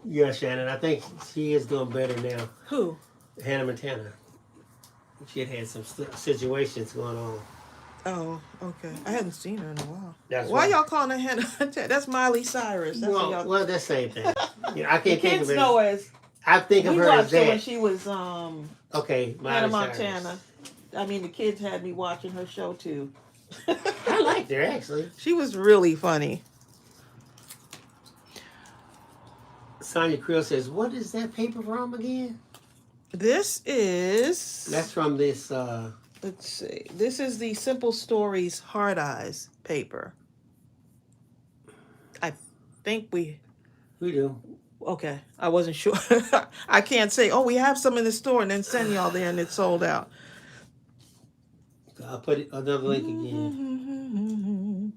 Yeah, Shannon, I think she is doing better now. Who? Hannah Montana. She had some situations going on. Oh, okay. I hadn't seen her in a while. That's Why right. y'all calling her Hannah? That's Miley Cyrus. That's what y'all... Well, that's the same thing. I can't the think kids of it. know as I think of we her as watched her that. when she was Okay, Hannah Miley Montana. Cyrus. I mean, the kids had me watching her show too. I liked her actually. She was really funny. Sonia Creel says, "What is that paper from again?" This is... That's from this. Let's see. This is the Simple Stories Hard Eyes paper. I think we do. Okay, I wasn't sure. I can't say, oh, we have some in the store and then send y'all there and it's sold out. I'll put another link again.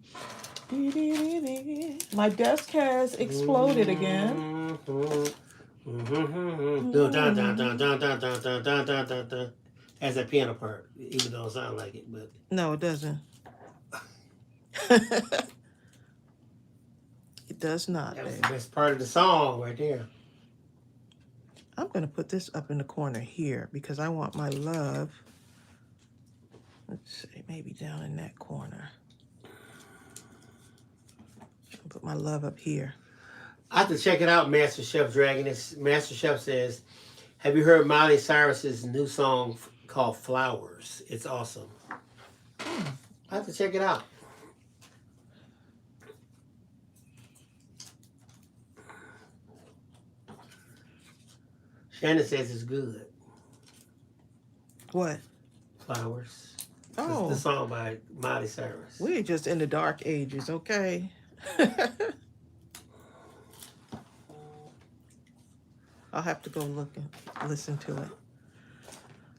My desk has exploded again. Has that piano part, even though it sounds like it, but no, it doesn't. It does not. That was the best part of the song right there. I'm going to put this up in the corner here because I want my love. Let's see, maybe down in that corner. I'll put my love up here. I have to check it out, Master Chef Dragon. Master Chef says, have you heard Miley Cyrus's new song called Flowers? It's awesome. I have to check it out. Shannon says it's good. What? Flowers. Oh. The song by Miley Cyrus. We're just in the dark ages, okay? I'll have to go look and listen to it.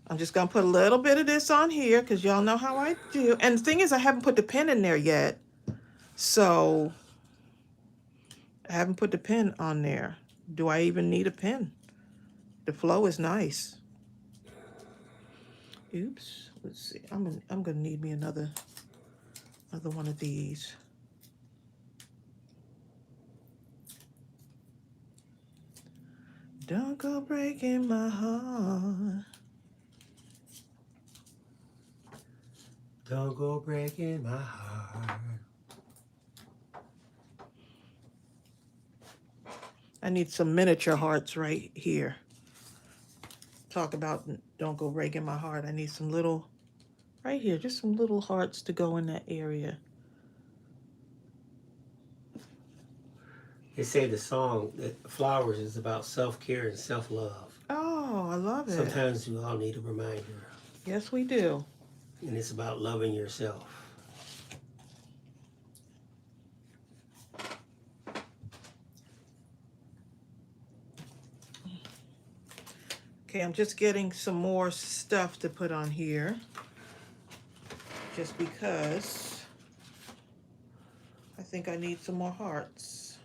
I'm just going to put a little bit of this on here because y'all know how I do. And the thing is, I haven't put the pen in there yet. So, I haven't put the pen on there. Do I even need a pen? The flow is nice. Oops. Let's see. I'm gonna need me another one of these. Don't go breaking my heart. Don't go breaking my heart. I need some miniature hearts right here. Talk about don't go breaking my heart. I need some little, right here, just some little hearts to go in that area. They say the song that Flowers is about self-care and self-love. Oh, I love it. Sometimes we all need a reminder. Yes, we do. And it's about loving yourself. Okay, I'm just getting some more stuff to put on here. Just because I think I need some more hearts.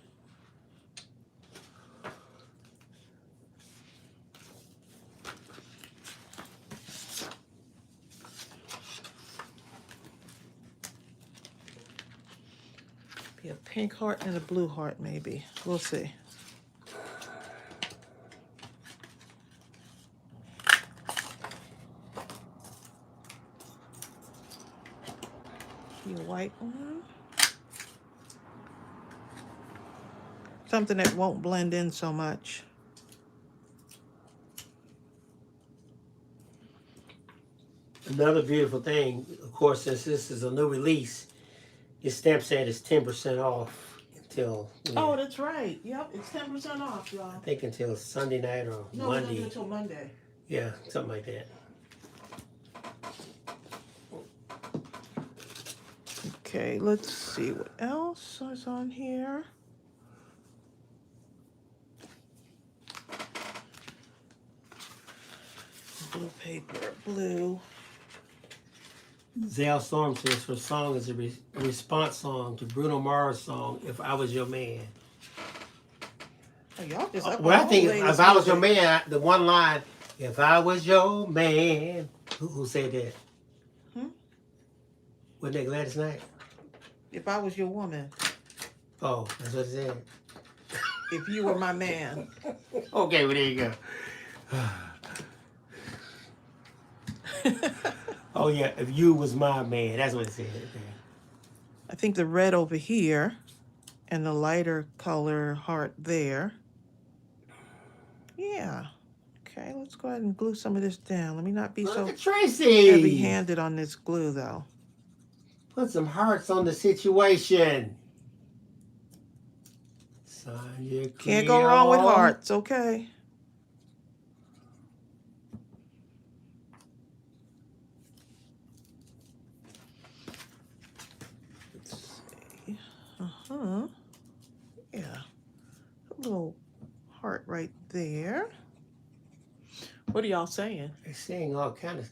Be a pink heart and a blue heart, maybe. We'll see. A white one. Something that won't blend in so much. Another beautiful thing, of course, since this is a new release, your stamp set is 10% off until... Oh, that's right. Yep, it's 10% off, y'all. I think until Sunday night or Monday. No, it's until Monday. Yeah, something like that. Okay, let's see what else is on here. Blue paper, blue. Zell Storm says her song is a response song to Bruno Mars' song "If I Was Your Man." Oh, y'all just up Well, I on think latest if I was your music. man, the one line, "If I was your man," who said that? Wasn't that Gladys Knight? If I was your woman. Oh, that's what it said. If you were my man. Okay, well there you go. Oh yeah, if you was my man, that's what it said. I think the red over here and the lighter color heart there. Yeah. Okay, let's go ahead and glue some of this down. Let me not be so Tracey, heavy-handed on this glue, though. Put some hearts on the situation. Sonia Can't go wrong with hearts, okay? Let's see. Yeah. A little heart right there. What are y'all saying? They're saying all kind of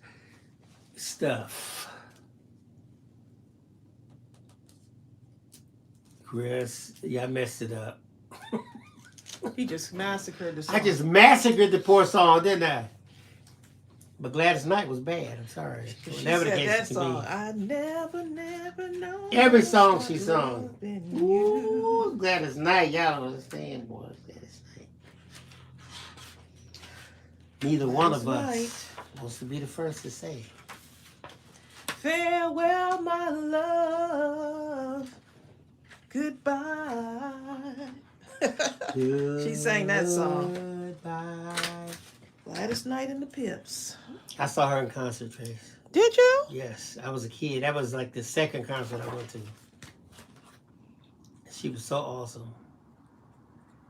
stuff. Chris, yeah, I messed it up. He just massacred the song. I just massacred the poor song, didn't I? But Gladys Knight was bad. I'm sorry. She said that song. I never know. Every song she sung. Ooh, Gladys Knight, y'all don't understand, boy. Gladys Knight. Neither one of us wants to be the first to say. Farewell, my love. Goodbye. She sang that song. Goodbye. Gladys Knight and the Pips. I saw her in concert, Trace. Did you? Yes, I was a kid. That was like the second concert I went to. She was so awesome.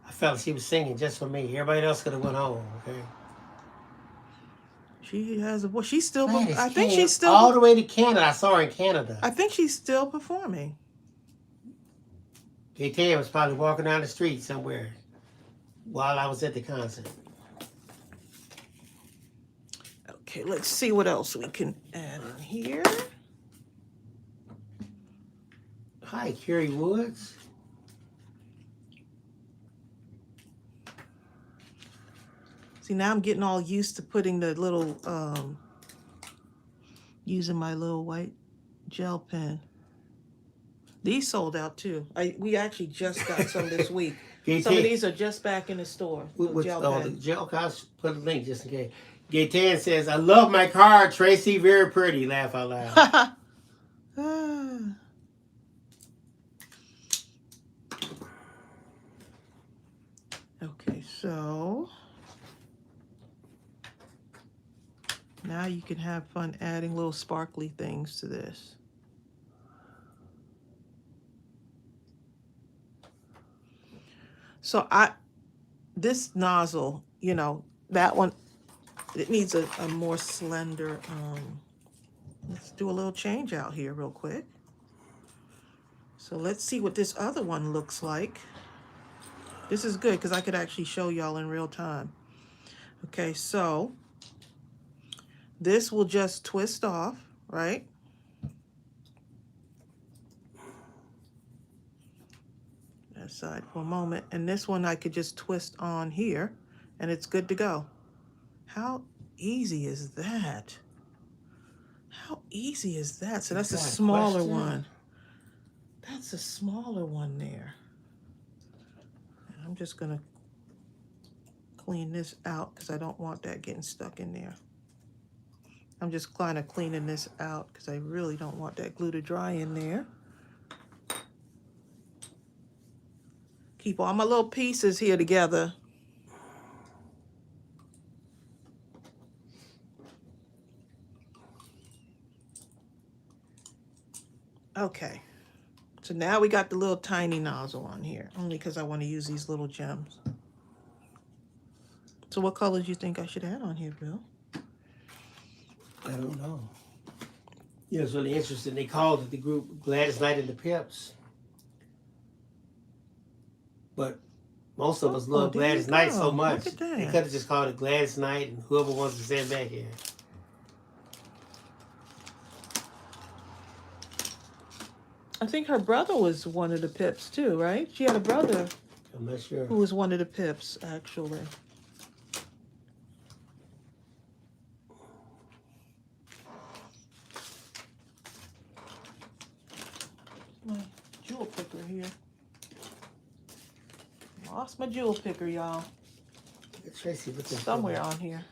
I felt like she was singing just for me. Everybody else could have went home, okay? She has a voice. She's still. Gladys I think came she's still all the way to Canada. I saw her in Canada. I think she's still performing. KT was probably walking down the street somewhere while I was at the concert. Okay, let's see what else we can add in here. Hi, Carrie Woods. See, now I'm getting all used to putting the little, using my little white gel pen. These sold out too. We actually just got some this week. Some of these are just back in the store. The gel, I'll put a link just in case. Gaetan says, I love my card, Tracy. Very pretty. Laugh out loud. Okay, so now you can have fun adding little sparkly things to this. So this nozzle, you know, that one, it needs a more slender, let's do a little change out here real quick. So let's see what this other one looks like. This is good because I could actually show y'all in real time. Okay, so this will just twist off, right? That side for a moment. And this one I could just twist on here and it's good to go. How easy is that? How easy is that? So that's a smaller one. That's a smaller one there. And I'm just gonna clean this out because I don't want that getting stuck in there. I'm just kind of cleaning this out because I really don't want that glue to dry in there. Keep all my little pieces here together. Okay, so now we got the little tiny nozzle on here, only because I want to use these little gems. So what colors do you think I should add on here, Bill? I don't know. You know, it's really interesting. They called it the group Gladys Knight and the Pips. But most of us love Gladys Knight so much. They could have just called it Gladys Knight and whoever wants to send back here. I think her brother was one of the Pips too, right? She had a brother. I'm not sure. Who was one of the Pips, actually. My jewel picker here. Lost my jewel picker, y'all. Tracey, what's this somewhere on here.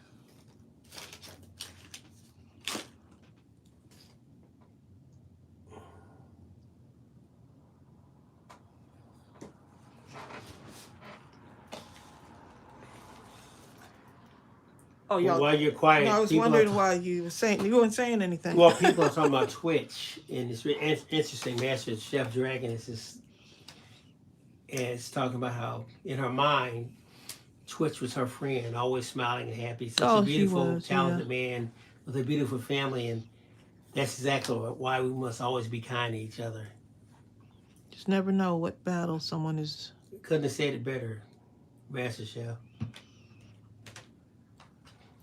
Oh, y'all. While you're quiet, no, I was wondering why you weren't saying anything. Well, people are talking about Twitch, and it's really interesting. Master Chef Dragon is talking about how in her mind, Twitch was her friend, always smiling and happy. Such a beautiful, talented man with a beautiful family, and that's exactly why we must always be kind to each other. Just never know what battle someone is. Couldn't have said it better, Master Chef.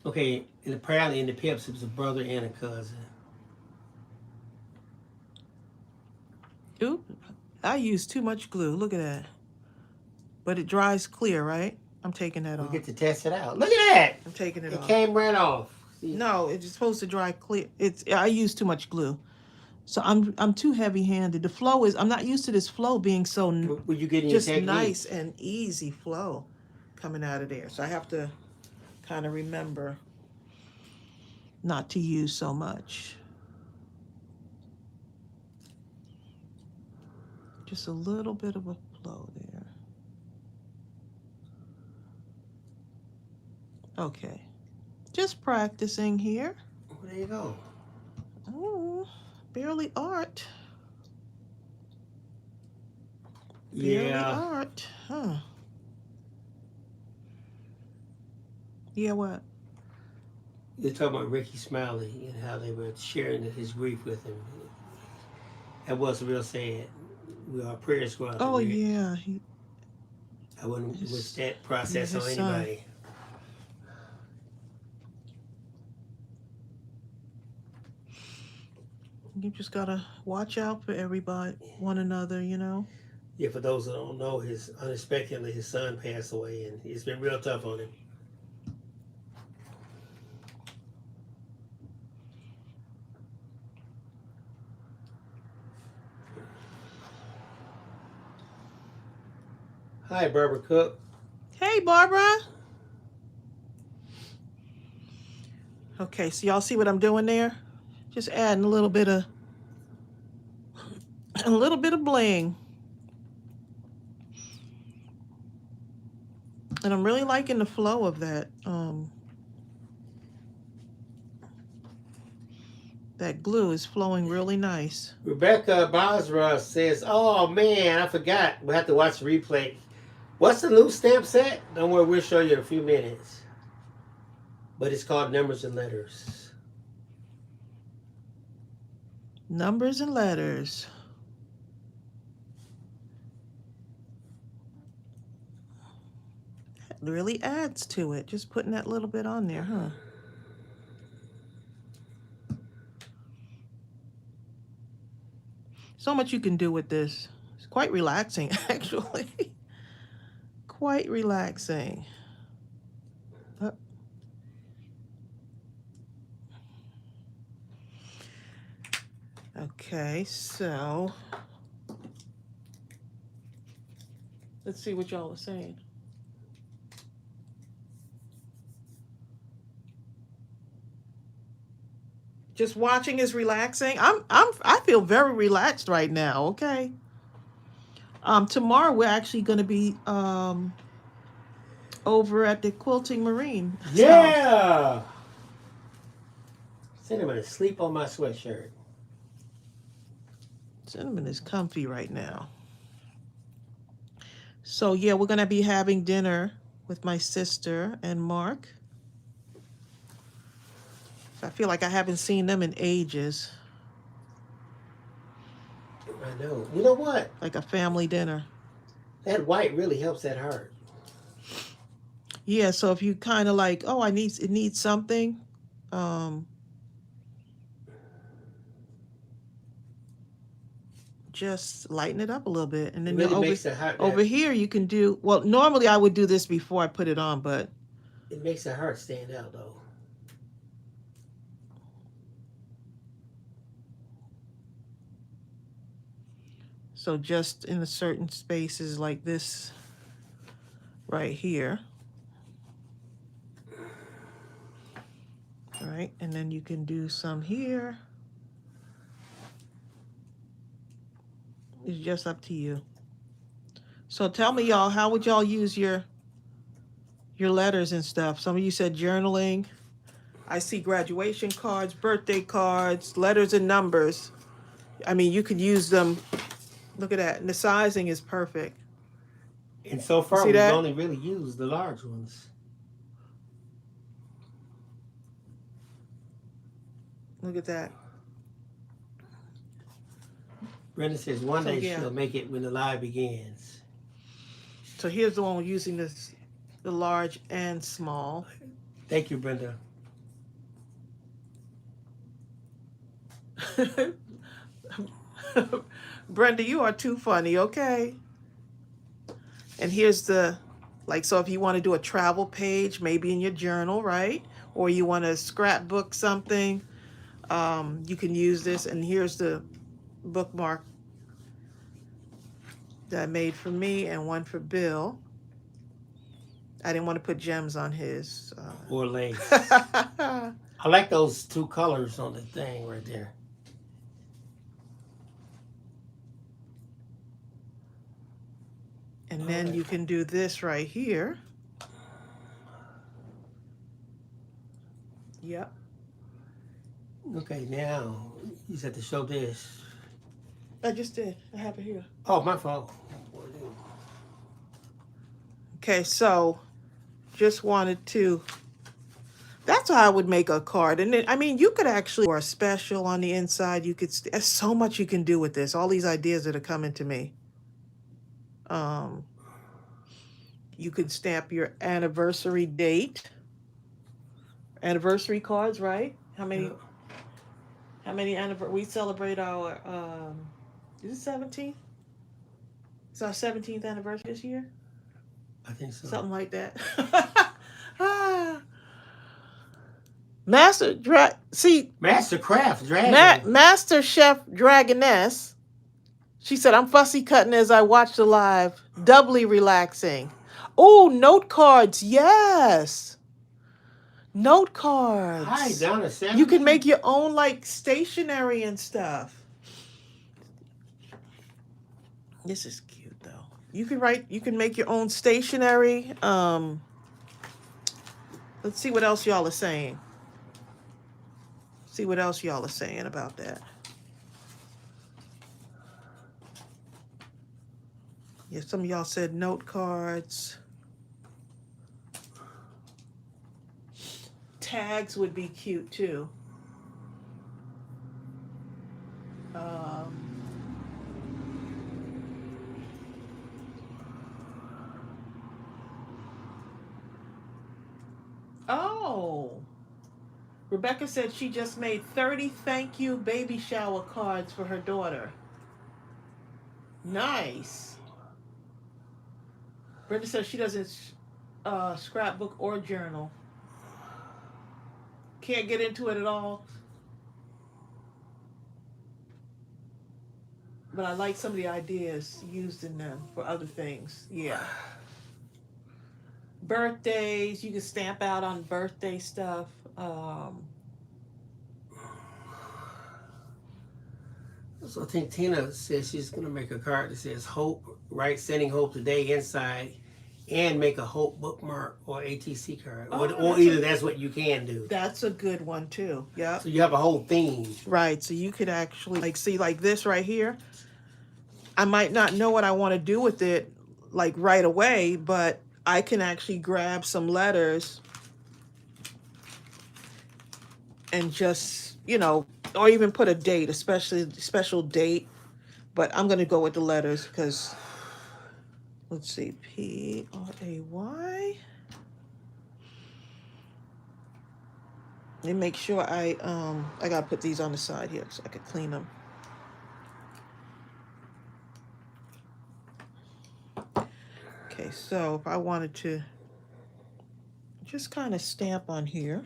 Okay, and apparently in the Pips, it was a brother and a cousin. Oop, I used too much glue. Look at that. But it dries clear, right? I'm taking that off. We get to test it out. Look at that. I'm taking it off. It came right off. See? No, it's supposed to dry clear. I used too much glue. So I'm too heavy-handed. The flow is, I'm not used to this flow being so Were you getting just your technique? Nice and easy flow coming out of there. So I have to kind of remember not to use so much. Just a little bit of a flow there. Okay. Just practicing here. Well, there you go. Oh, barely art. Yeah. Barely art. Huh. Yeah, what? They're talking about Ricky Smiley and how they were sharing his grief with him. That was real sad. Our prayers go out to Rick. Yeah. I wouldn't wish that process on anybody. You just gotta watch out for everybody, one another, you know? Yeah, for those that don't know, unexpectedly his son passed away, and it's been real tough on him. Hi, Barbara Cook. Hey, Barbara. Okay, so y'all see what I'm doing there? Just adding a little bit of bling. And I'm really liking the flow of that. That glue is flowing really nice. Rebecca Basra says, "Oh man, I forgot. We'll have to watch the replay. What's the new stamp set? Don't worry, we'll show you in a few minutes. But it's called Numbers and Letters." Numbers and letters. That really adds to it. Just putting that little bit on there, huh? So much you can do with this. It's quite relaxing, actually. Quite relaxing. Okay, so let's see what y'all are saying. Just watching is relaxing. I feel very relaxed right now, okay? Tomorrow we're actually going to be over at the Quilting Marine. Yeah. Cinnamon is asleep on my sweatshirt. Cinnamon is comfy right now. So yeah, we're going to be having dinner with my sister and Mark. I feel like I haven't seen them in ages. I know. You know what? Like a family dinner. That white really helps that heart. Yeah, so if you kind of like, oh, it needs something. just lighten it up a little bit. And then It really makes it hard. Over here you can do, well, normally I would do this before I put it on, but it makes the heart stand out though. so just in the certain spaces like this right here. All right, and then you can do some here. It's just up to you. So tell me, y'all, how would y'all use your letters and stuff? Some of you said journaling. I see graduation cards, birthday cards, letters and numbers. I mean, you could use them. Look at that. And the sizing is perfect. And so far, we've only really used the large ones. Look at that. Brenda says one day she'll make it when the live begins. So here's the one we're using this, the large and small. Thank you, Brenda. Brenda, you are too funny, okay? And here's the, like, so if you want to do a travel page, maybe in your journal, right? Or you want to scrapbook something, you can use this. And here's the bookmark that I made for me and one for Bill. I didn't want to put gems on his. Or lace. I like those two colors on the thing right there. And then you can do this right here. Yep. Okay, now you just have to show this. I just did. I have it here. Oh, my fault. Okay, so just wanted to, that's how I would make a card. And then, I mean, you could actually, or a special on the inside, you could, there's so much you can do with this. All these ideas that are coming to me. You could stamp your anniversary date. Anniversary cards, right? How many we celebrate our, is it 17th? It's our 17th anniversary this year? I think so. Something like that. Master Kraft Dragon. Master Chef Dragoness. She said, I'm fussy cutting as I watch the live. Doubly relaxing. Oh, note cards. Yes. Note cards. Hi, Donna. You can make your own, like, stationery and stuff. This is cute, though. You can make your own stationery. Let's see what else y'all are saying. See what else y'all are saying about that. Yeah, some of y'all said note cards. Tags would be cute too. Oh, Rebecca said she just made 30 thank you baby shower cards for her daughter. Nice. Brenda says she doesn't scrapbook or journal. Can't get into it at all. But I like some of the ideas used in them for other things. Yeah. Birthdays, you can stamp out on birthday stuff. So I think Tina says she's going to make a card that says hope, right? Sending hope today inside, and make a hope bookmark or ATC card. Or either that's what you can do. That's a good one too. Yeah. So you have a whole theme. Right. So you could actually see like this right here. I might not know what I want to do with it like right away, but I can actually grab some letters and just, or even put a date, especially special date. But I'm going to go with the letters because, let's see, P-R-A-Y. Let me make sure I got to put these on the side here so I can clean them. so if I wanted to just kind of stamp on here.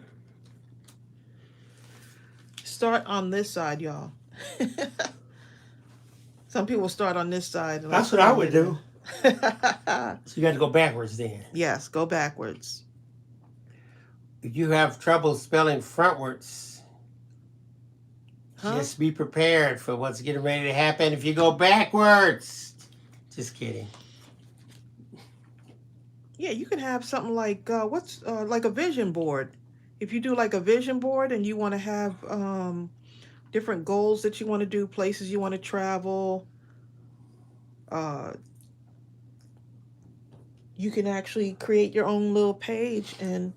Start on this side, y'all. Some people start on this side. That's what I would do. So you got to go backwards then. Yes, go backwards. If you have trouble spelling frontwards, just be prepared for what's getting ready to happen if you go backwards. Just kidding. Yeah, you can have something like like a vision board. If you do like a vision board and you want to have different goals that you want to do, places you want to travel, you can actually create your own little page. And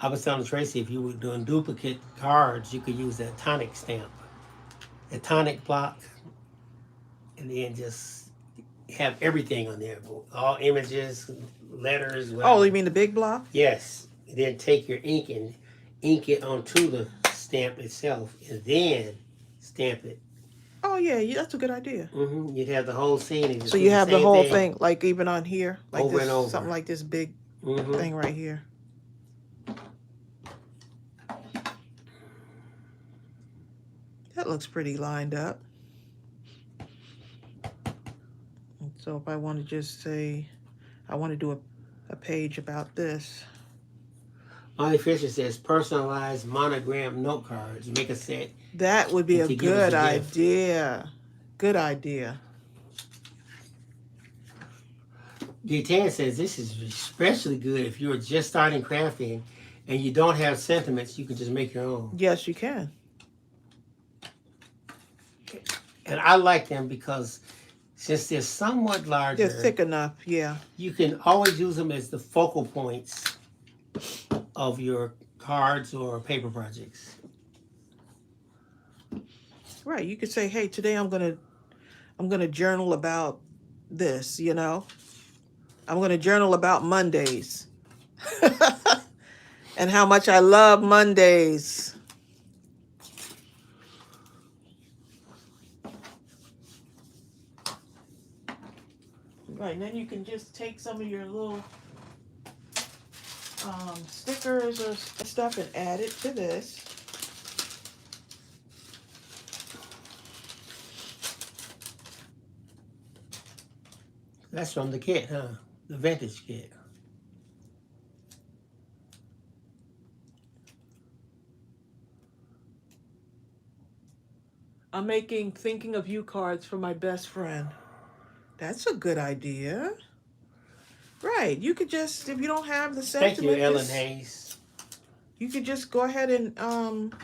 I was telling Tracy, if you were doing duplicate cards, you could use that tonic stamp, the tonic block, and then just have everything on there, all images, letters. Whatever. Oh, you mean the big block? Yes. And then take your ink and ink it onto the stamp itself, and then stamp it. Oh yeah, that's a good idea. You'd have the whole scene. So you have the whole thing, like even on here, like over this, and over. something like this big thing right here. That looks pretty lined up. And so if I want to just say, I want to do a page about this. Molly Fisher says personalized monogram note cards. Make a set. That would be a good idea. Good idea. Gaetan says this is especially good if you're just starting crafting and you don't have sentiments. You can just make your own. Yes, you can. And I like them because since they're somewhat larger, they're thick enough. Yeah. You can always use them as the focal points of your cards or paper projects. Right. You could say, hey, today I'm gonna journal about this, you know. I'm gonna journal about Mondays. And how much I love Mondays. Right, and then you can just take some of your little stickers or stuff and add it to this. That's from the kit, huh? The vintage kit. I'm making thinking of you cards for my best friend. That's a good idea. Right. You could just, if you don't have the sentiment. Thank you, Ellen Hayes. You could just go ahead and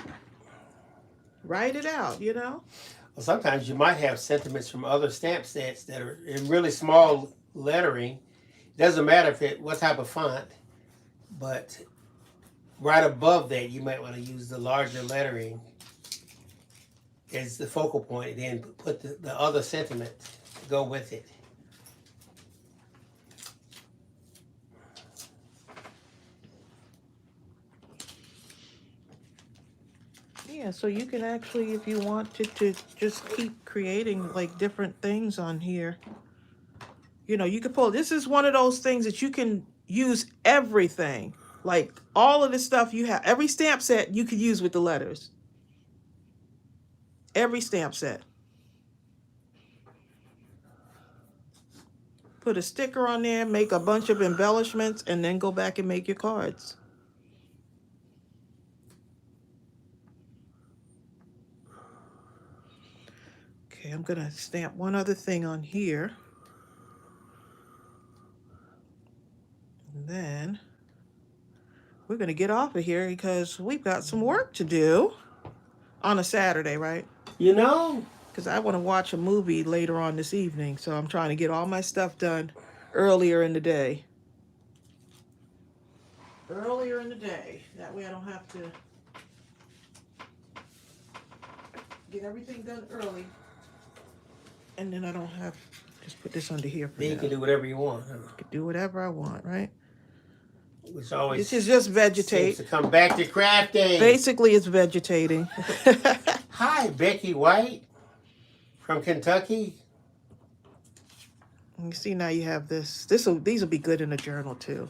write it out, you know? Well, sometimes you might have sentiments from other stamp sets that are in really small lettering. It doesn't matter what type of font, but right above that, you might want to use the larger lettering as the focal point, and then put the other sentiment to go with it. Yeah, so you can actually, if you want to just keep creating like different things on here. You know, you could pull, this is one of those things that you can use everything. Like all of the stuff you have, every stamp set you could use with the letters. Every stamp set. Put a sticker on there, make a bunch of embellishments, and then go back and make your cards. Okay, I'm gonna stamp one other thing on here. And then we're gonna get off of here because we've got some work to do on a Saturday, right? You know? Because I want to watch a movie later on this evening, so I'm trying to get all my stuff done earlier in the day. Earlier in the day. That way I don't have to get everything done early. And then I don't have, just put this under here for Then you can do whatever you want. Huh? I can do whatever I want, right? Which always this is just vegetate. Seems to come back to crafting. Basically, it's vegetating. Hi, Becky White from Kentucky. You see, now you have this. These will be good in a journal too.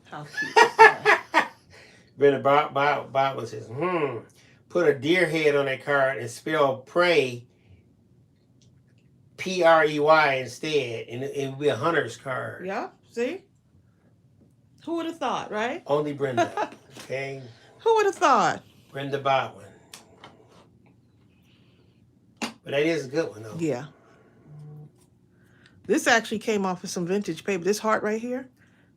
How cute is that? Brenda Bible says, put a deer head on that card and spell pray Prey instead, and it would be a hunter's card. Yeah, see? Who would have thought, right? Only Brenda. Okay. Who would have thought? Brenda Botwin. But that is a good one, though. Yeah. This actually came off of some vintage paper. This heart right here,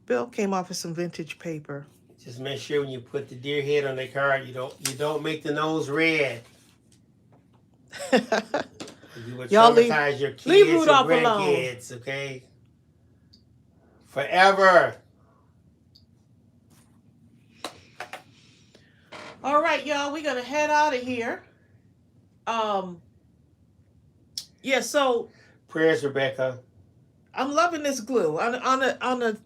Bill, came off of some vintage paper. Just make sure when you put the deer head on the card, you don't make the nose red. You would traumatize your kids leave and Rudolph grandkids, alone. Okay? Forever. All right, y'all, we're gonna head out of here. Yeah, so Prayers, Rebecca. I'm loving this glue. On a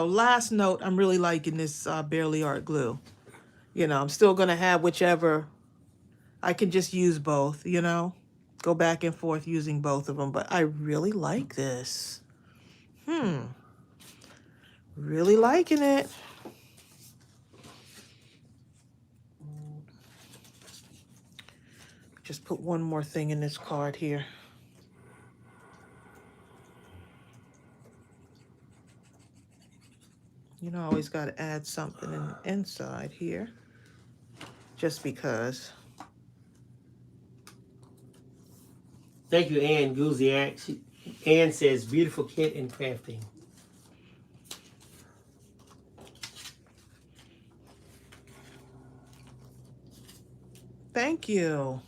last note, I'm really liking this Barely Art glue. I'm still gonna have whichever. I can just use both, go back and forth using both of them, but I really like this. Really liking it. Just put one more thing in this card here. I always got to add something inside here, just because. Thank you, Ann Guziak. Ann says, beautiful kit in crafting. Thank you.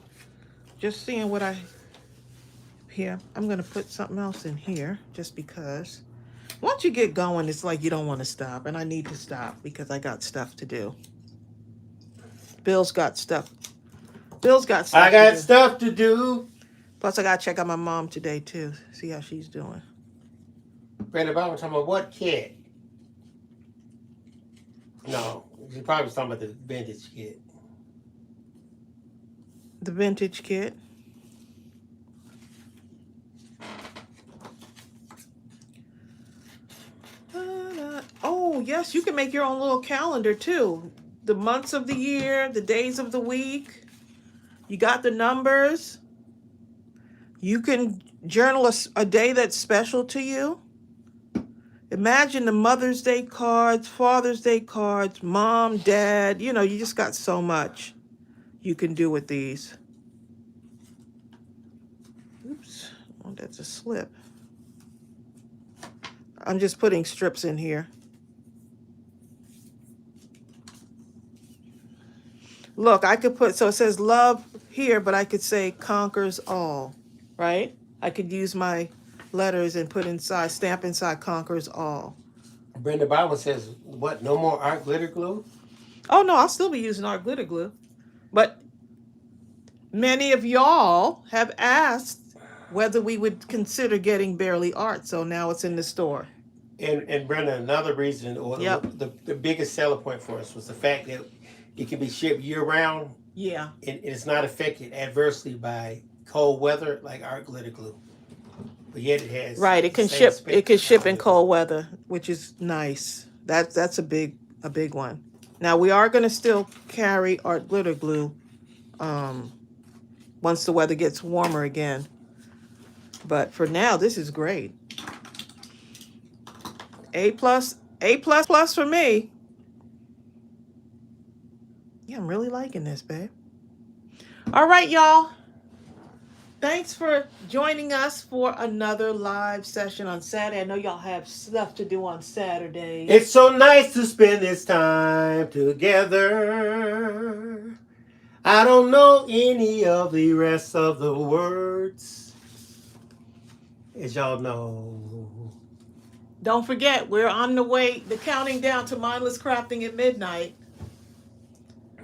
Just seeing what here. I'm going to put something else in here, just because. Once you get going, it's like you don't want to stop, and I need to stop because I got stuff to do. Bill's got stuff. I got stuff to do. Plus, I got to check out my mom today, too. See how she's doing. Brenda Bobby talking about what kit? No, she probably was talking about the vintage kit. The vintage kit. Oh, yes, you can make your own little calendar, too. The months of the year, the days of the week. You got the numbers. You can journal a day that's special to you. Imagine the Mother's Day cards, Father's Day cards, Mom, Dad. You just got so much you can do with these. Oops, oh, that's a slip. I'm just putting strips in here. Look, I could put, so it says love here, but I could say conquers all, right? I could use my letters and put inside, stamp inside conquers all. Brenda Bible says, what, no more art glitter glue? Oh, no, I'll still be using art glitter glue. But many of y'all have asked whether we would consider getting Barely Art, so now it's in the store. And Brenda, another reason, or Yep. the biggest selling point for us was the fact that it can be shipped year-round. Yeah. And it's not affected adversely by cold weather like art glitter glue. But yet it has... Right, it can ship. It can ship in cold weather, which is nice. That's a big one. Now we are going to still carry art glitter glue once the weather gets warmer again. But for now, this is great. A plus for me. Yeah, I'm really liking this, babe. All right, y'all. Thanks for joining us for another live session on Saturday. I know y'all have stuff to do on Saturday. It's so nice to spend this time together. I don't know any of the rest of the words, as y'all know. Don't forget, we're on the way, the counting down to Mindless Crafting at midnight.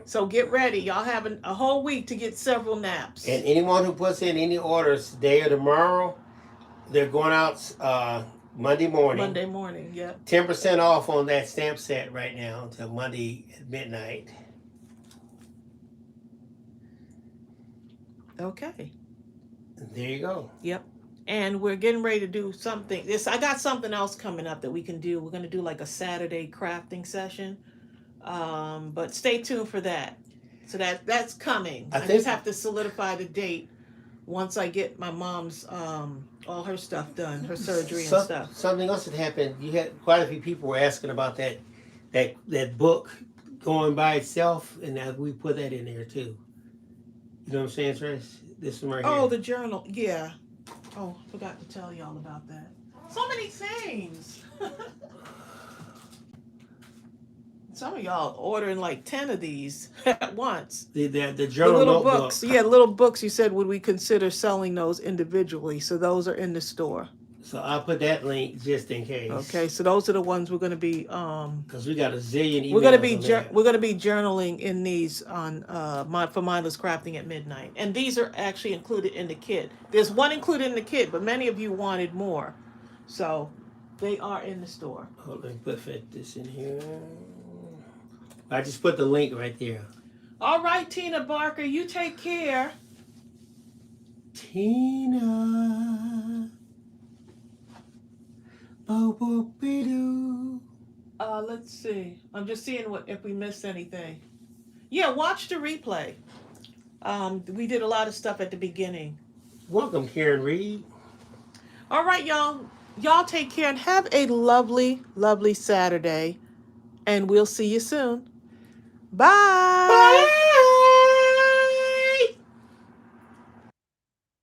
So get ready. Y'all have a whole week to get several naps. And anyone who puts in any orders today or tomorrow, they're going out Monday morning. Monday morning, yeah. 10% off on that stamp set right now until Monday at midnight. Okay. There you go. Yep. And we're getting ready to do something. I got something else coming up that we can do. We're going to do like a Saturday crafting session. But stay tuned for that. So that's coming. I just have to solidify the date once I get my mom's all her stuff done, her surgery and stuff. Something else that happened. You had quite a few people were asking about that book going by itself, and that we put that in there too. You know what I'm saying, Trace? This one right here. Oh, the journal. Yeah. Oh, forgot to tell y'all about that. So many things. Some of y'all ordering like 10 of these at once. The journal little notebook. books. Yeah, little books. You said, would we consider selling those individually? So those are in the store. So I'll put that link just in case. Okay, so those are the ones we're going to be. Because we got a zillion emails. We're going to be journaling in these on for Mindless Crafting at midnight, and these are actually included in the kit. There's one included in the kit, but many of you wanted more, so they are in the store. Hold on, put this in here. I just put the link right there. All right, Tina Barker, you take care. Tina. Let's see. I'm just seeing if we missed anything. Yeah, watch the replay. We did a lot of stuff at the beginning. Welcome, Karen Reed. All right, y'all. Y'all take care and have a lovely, lovely Saturday. And we'll see you soon. Bye. Bye.